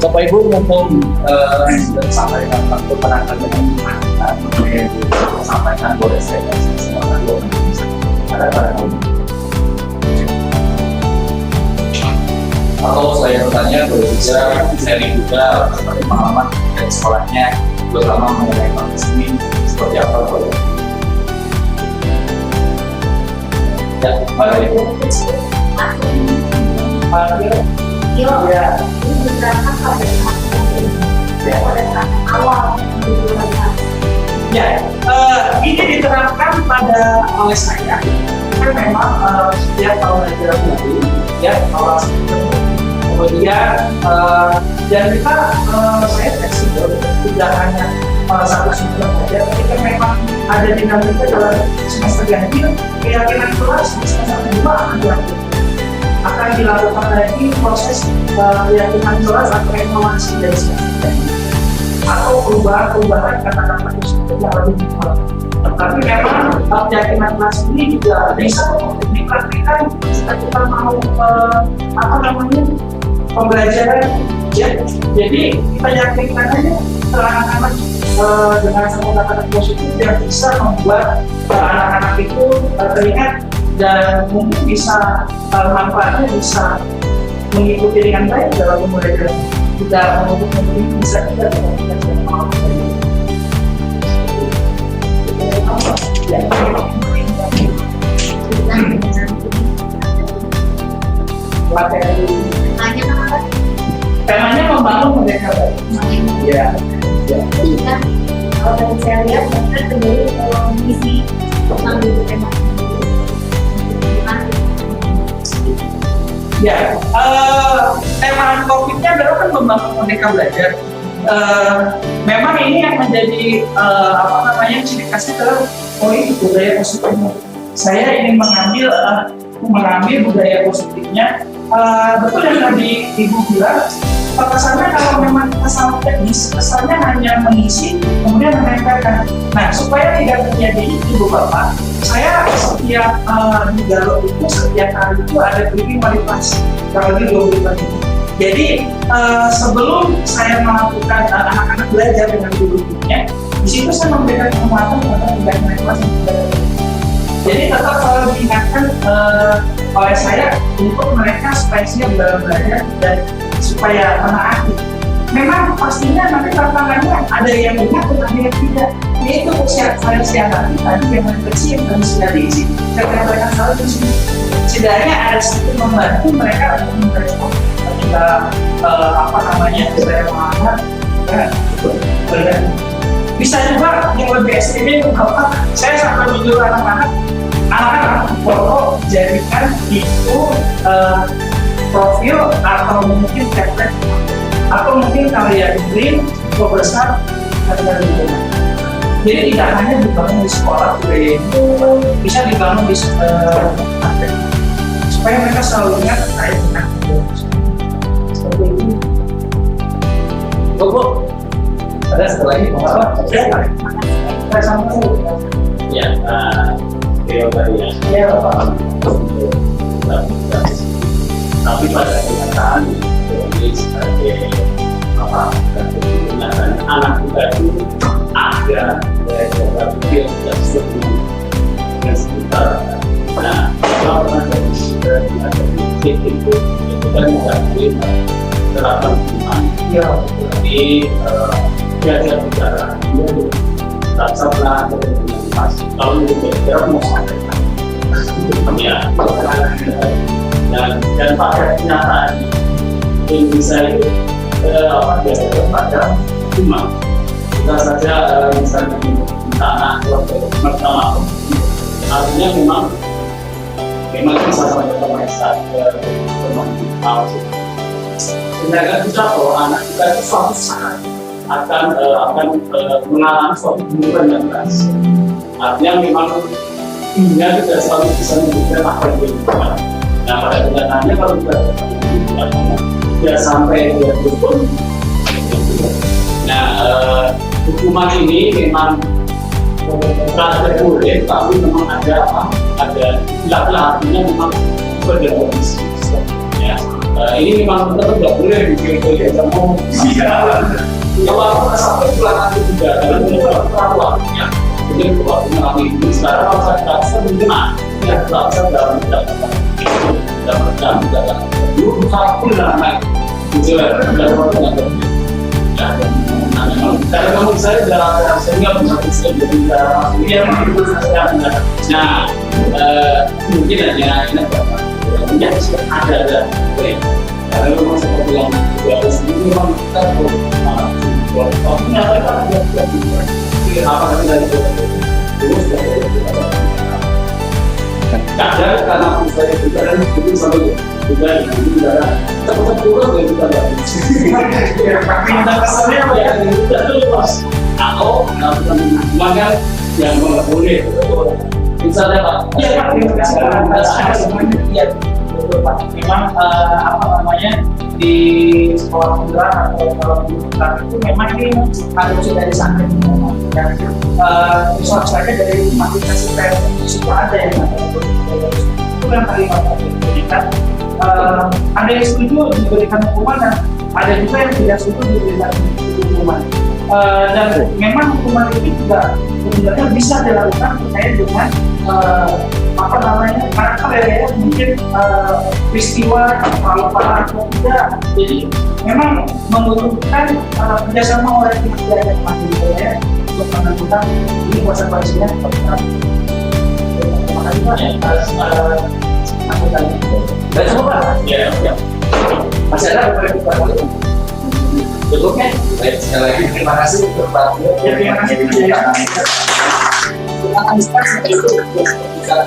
Bapak Ibu mumpung sampaikan waktu penanganan dengan sampaikan boleh saya semua ada atau saya bertanya berbicara sharing juga seperti pengalaman dari sekolahnya terutama mengenai kontes ini seperti apa boleh ya mari ya ini diterapkan pada awal ya ini diterapkan pada oleh saya kan memang setiap tahun ajaran baru, ya awal September. Kemudian dan kita saya fleksibel, tidak hanya satu semester saja, ketika memang ada dinamika dalam semester ganjil, keyakinan kelas semester kedua akan dilakukan lagi proses keyakinan kelas atau evaluasi dari semester ganjil atau perubahan kata-kata tersebut yang lebih detail. Tapi memang keyakinan kelas ini juga bisa dipraktikkan jika kita mau pembelajaran, ya. Jadi kita yakinkan aja anak-anak dengan kata-kata positif yang bisa membuat anak-anak itu teringat dan mungkin bisa manfaatnya bisa mengikuti dengan baik dalam pembelajaran. Tidak menutup mungkin bisa kita dengan mau materi temanya membangun mereka baik. Ya. Iya. Kalau tadi saya lihat, kan kembali misi mengambil tema. Ya, tema COVID-nya adalah kan membangun merdeka belajar. Memang ini yang menjadi ciri khasnya adalah poin budaya positifnya. Saya ingin mengambil budaya positifnya. Betul yang tadi Ibu bilang, kesannya kalau memang kesalahan teknis, kesannya hanya mengisi, kemudian menempelkan. Nah, supaya tidak terjadi itu Bapak, saya setiap di Galo itu setiap hari itu ada briefing manipulasi, kurang lebih 20 menit. Jadi sebelum saya melakukan anak-anak belajar dengan guru-gurunya, di situ saya memberikan penguatan pada briefing manipulasi. Jadi tetap selalu diingatkan oleh saya untuk mereka supaya siap dalam belajar dan supaya menaati. Memang pastinya nanti tantangannya ada yang ingat, ada yang tidak. Itu saya siapkan tadi yang kecil dan sudah diisi. Karena mereka selalu di sini. Setidaknya ada sedikit membantu mereka untuk merespon ketika saya mengantar. Bisa juga yang lebih ekstrim saya sampai menyuruh anak-anak foto jadikan itu profil atau mungkin template atau mungkin kalian print foto besar dan gitu. Jadi tidak hanya dibangun di sekolah budaya itu bisa dibangun di supaya mereka selalu ingat terkait dengan seperti ini. Bu, ada satu lagi pengalaman? Saya sama ya, teorinya tapi pada kenyataan ini sebagai kenyataan anak kita itu ada daya pikir dan dengan sekitar. Nah, kalau ada itu kan tidak bisa terapkan iman. Tapi belajar bicara tak salah kalau berbicara mau sampaikan ya dan pada kenyataan Indonesia itu biasanya pada cuma kita saja misalnya minta anak pertama artinya memang bisa sampai ke masyarakat teman sedangkan kita bahwa anak kita itu suatu saat akan mengalami suatu hubungan yang keras. Artinya memang dunia tidak selalu bisa memberikan apa yang diinginkan. Nah, pada kenyataannya kalau kita tidak sampai dia berhukum. Nah, hukuman ini memang rada boleh, tapi memang ada artinya memang berkondisi. Ya, ini memang tetap tidak boleh dibikin sama kalau aku sampai pulang nanti juga dalam beberapa waktunya mungkin waktunya kami ini sekarang kalau saya bisa mungkin ya tidak bisa dalam dalam dulu saya pun lama itu dalam waktu karena kamu saya dalam sehingga bisa jadi dalam yang itu saya nah mungkin hanya ini ada karena memang seperti yang sudah sendiri memang kita apa dari terus dan karena misalnya juga dan mungkin sama juga dengan udara cepat turun dari kita pindah kesannya apa ya kita dulu pas atau melakukan yang boleh misalnya Pak ya Pak semuanya ya betul Pak memang apa namanya di sekolah penggerak atau kalau itu memang ini harus dari sana ya misalnya saja dari aplikasi suka ada yang itu kan kalimat diberikan ada yang setuju diberikan hukuman dan ada juga yang tidak setuju diberikan hukuman dan memang hukuman ini juga sebenarnya bisa dilakukan terkait dengan apa namanya karakter ya mungkin peristiwa apa atau tidak jadi memang membutuhkan kerjasama oleh pihak yang masing ya untuk menentukan ini konsekuensinya seperti apa. Terima kasih Pak atas anggapannya. Dan coba ya masih ada beberapa kali cukup ya. Baik sekali lagi terima kasih untuk waktunya. Terima kasih. Kita akan discuss itu bicara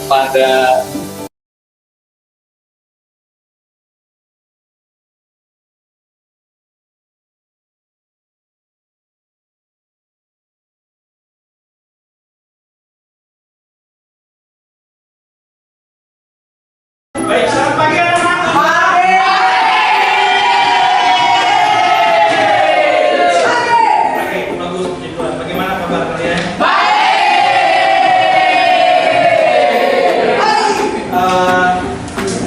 pada baik, selamat pagi anak-anak. Oke, bagus. Bagaimana kabar kalian?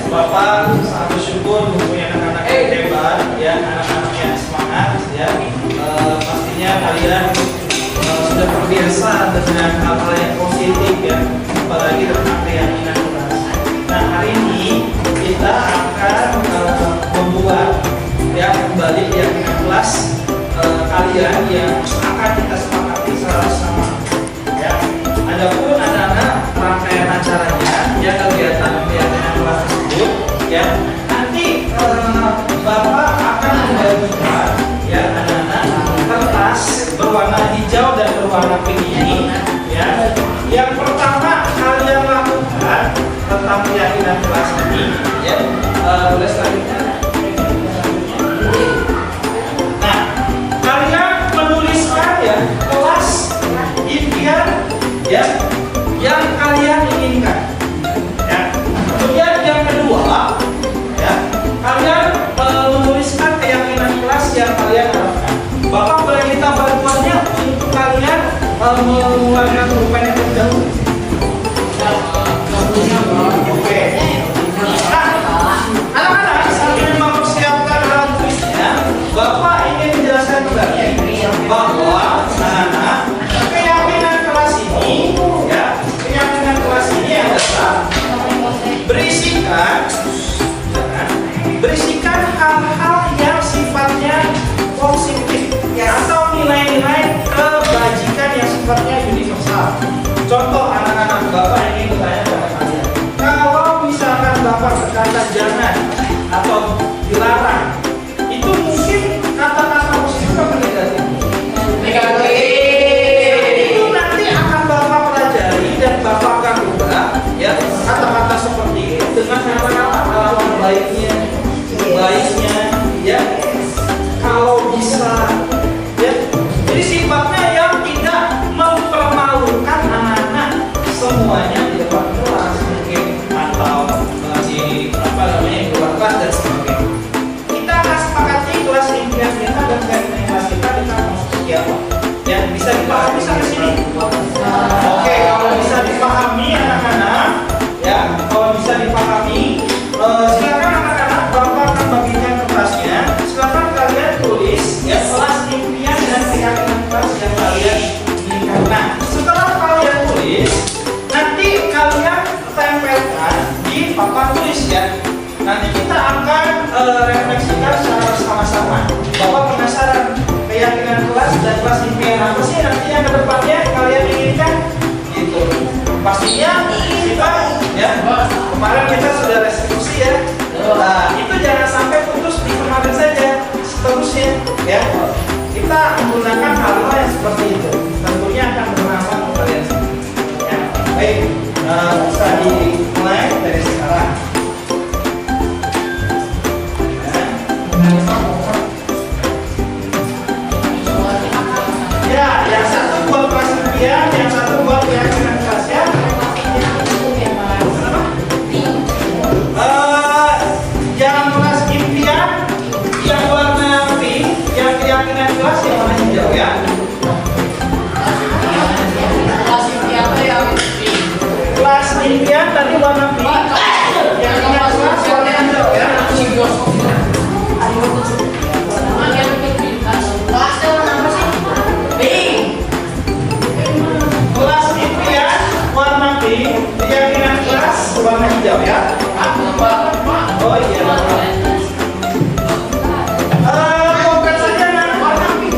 Bapak sangat bersyukur mempunyai anak-anak yang hebat, ya, anak-anak yang semangat, ya. Pastinya kalian sudah terbiasa dengan hal-hal yang positif, ya, apalagi tentang keyakinan keras. Nah, hari ini kita akan membuat, ya, kembali keyakinan kelas kalian yang akan kita sepakati secara sama. Ya, adapun anak-anak rangkaian acaranya, ya, kegiatan keyakinan kelas tersebut, ya, nanti Bapak akan membagikan, ya, anak-anak kertas berwarna hijau dan berwarna pink ini, ya. Yang pertama kalian lakukan tentang keyakinan kelas ini, ya, boleh selanjutnya. Nah, kalian menuliskan, ya, kelas impian, ya, yang kalian inginkan, ya. Kemudian yang kedua, ya, kalian menuliskan keyakinan kelas yang kalian harapkan. Bapak boleh minta bantuannya untuk kalian mengeluarkan pulpen yang terdahulu. Oke. Nah, anak-anak sambil mempersiapkan alat tulisnya, Bapak ingin menjelaskan kembali bahwa anak-anak keyakinan kelas ini, ya, keyakinan kelas ini adalah berisikan hal-hal yang sifatnya positif, ya, atau nilai-nilai kebajikan yang sifatnya universal. Contoh anak-anak Bapak ingin bertanya pada kalian, kalau misalkan Bapak berkata jangan atau dilarang, itu mungkin kata-kata positif atau negatif? Itu nanti akan Bapak pelajari dan Bapak akan ubah, ya, kata-kata seperti itu dengan kata-kata baiknya, ya, kalau bisa, ya. Jadi sifatnya yang tidak mempermalukan anak-anak semuanya di depan kelas mungkin atau di apa namanya di luar kelas dan sebagainya. Kita akan sepakati kelas impian kita dan kelas kita mau seperti apa. Ya, bisa dipahami sampai sini. Oke, kalau bisa dipahami anak-anak, ya, kalau bisa dipahami, silakan anak-anak, Bapak akan bagikan kertasnya. Silakan kalian tulis, ya, kelas impian dan keyakinan kelas yang kalian inginkan. Nah, setelah kalian tulis, nanti kalian tempelkan di papan tulis, ya. Nanti kita akan refleksikan secara bersama-sama. Bapak penasaran keyakinan kelas dan kelas impian apa sih nantinya ke depannya kalian inginkan? Gitu. Pastinya kita, ya, kemarin kita sudah restitusi, ya. Nah, itu jangan sampai putus di kemarin saja, seterusnya, ya. Kita menggunakan hal-hal yang seperti itu. Tentunya akan bermanfaat untuk kalian semua. Ya, baik. Bisa di keyakinan kelas yang warna hijau ya. Kelas impian tadi warna pink. Keyakinan kelas warna hijau ya. Kelas impian warna pink. Keyakinan kelas warna hijau ya. Oh iya. Bukan saja warna pink.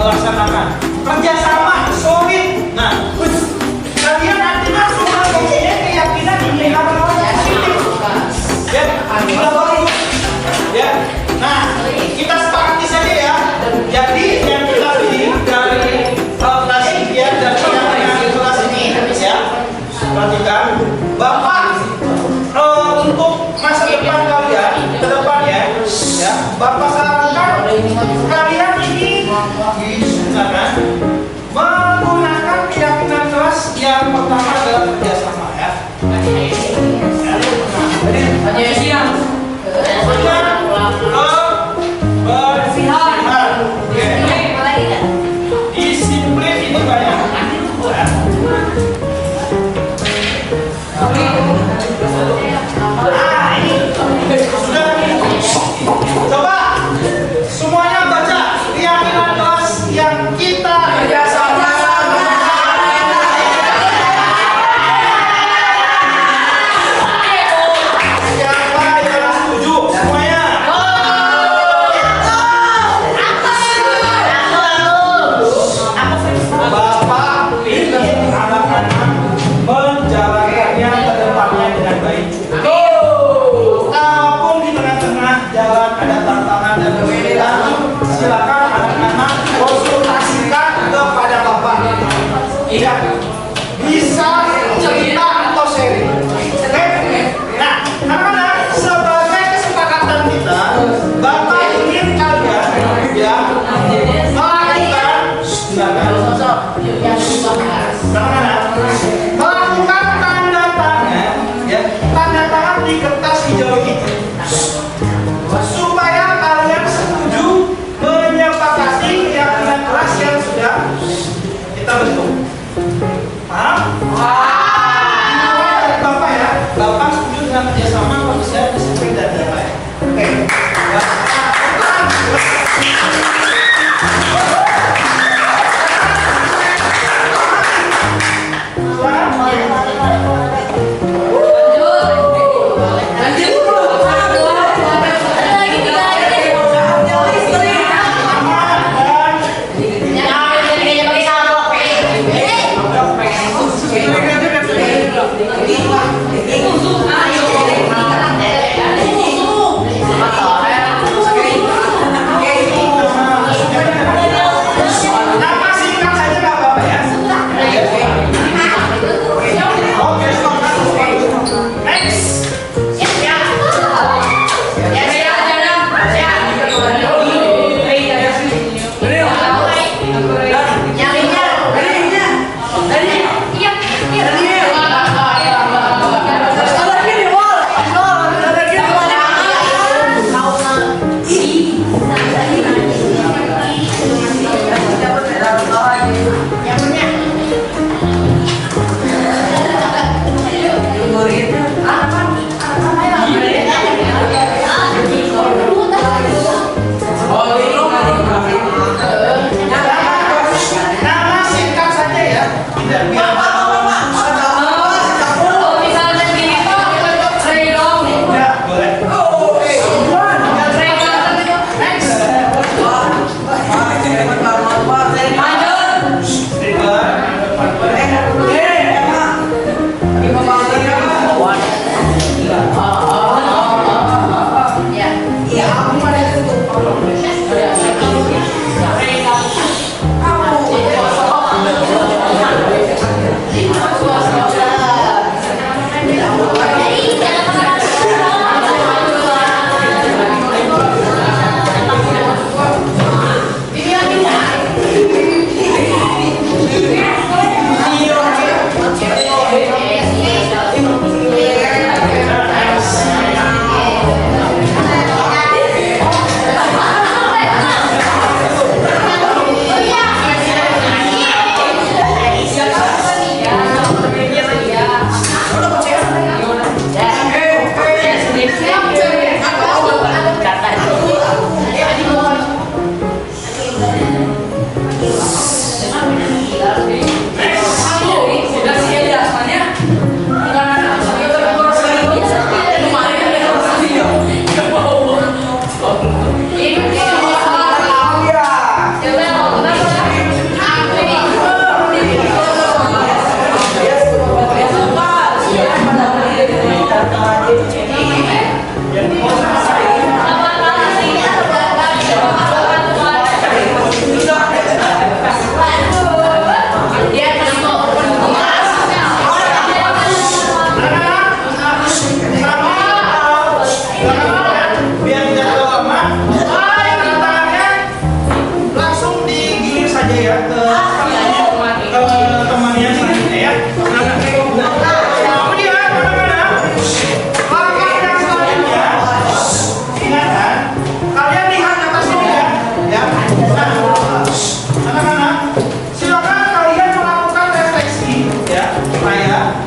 laksanakan. Kerjasama, solid. Nah, kalian nanti masuk ke komisinya keyakinan ingin hal-hal yang positif. Ya, udah bagus. Ya, nah kita sepakati saja ya. Jadi yang kita pilih dari kelas ini ya, dari yang kelas ini ya. Perhatikan, Bapak untuk masa depan kalian ke depan ya, Bapak sarankan kalian ini misalkan menggunakan keyakinan keras yang pertama adalah kerjasama ya. Bersihan. Disiplin itu banyak. Nah, ini sudah. Coba semuanya baca keyakinan kelas yang kita kerjasama. Siapa yang setuju? Semuanya. Bapak ingin anak-anak menjalankannya ke depannya dengan baik. Kalaupun di tengah-tengah jalan ada tantangan dan kesulitan, silakan anak-anak konsultasikan kepada Bapak. Iya, bisa cerita atau sharing. Oke? Nah, anak-anak, sebagai kesepakatan kita, Bapak ingin kalian ya melakukan tanda tangan ya, tanda tangan di kertas hijau ini supaya kalian setuju menyepakati keyakinan keras yang sudah kita bentuk. aja ya ke teman yang selanjutnya ya. Kemudian anak-anak, langkah yang selanjutnya, ingatkan, kalian lihat atas ini ya. Nah, anak-anak, silakan kalian melakukan refleksi ya, supaya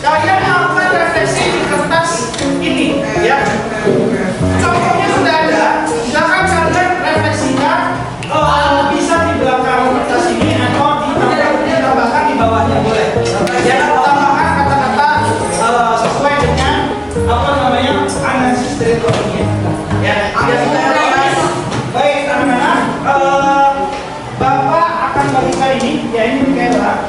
kalian melakukan refleksi di kertas ini ya. Contohnya sudah ada, silakan kalian refleksikan, bisa di belakang kertas ini atau ditambahkan di bawahnya boleh. Jangan tambahkan kata-kata sesuai dengan apa namanya analisis dari topiknya. Ya, baik anak-anak, Bapak akan bagikan ini, ya ini kayak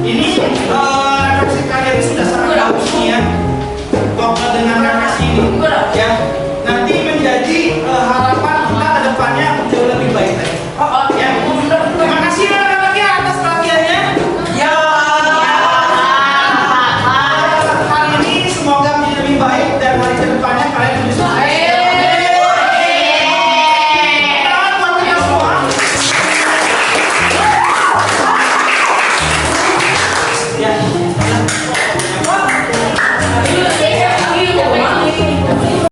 ini refleksi kalian sudah sangat bagus nih ya. Kok dengan refleksi ini ya.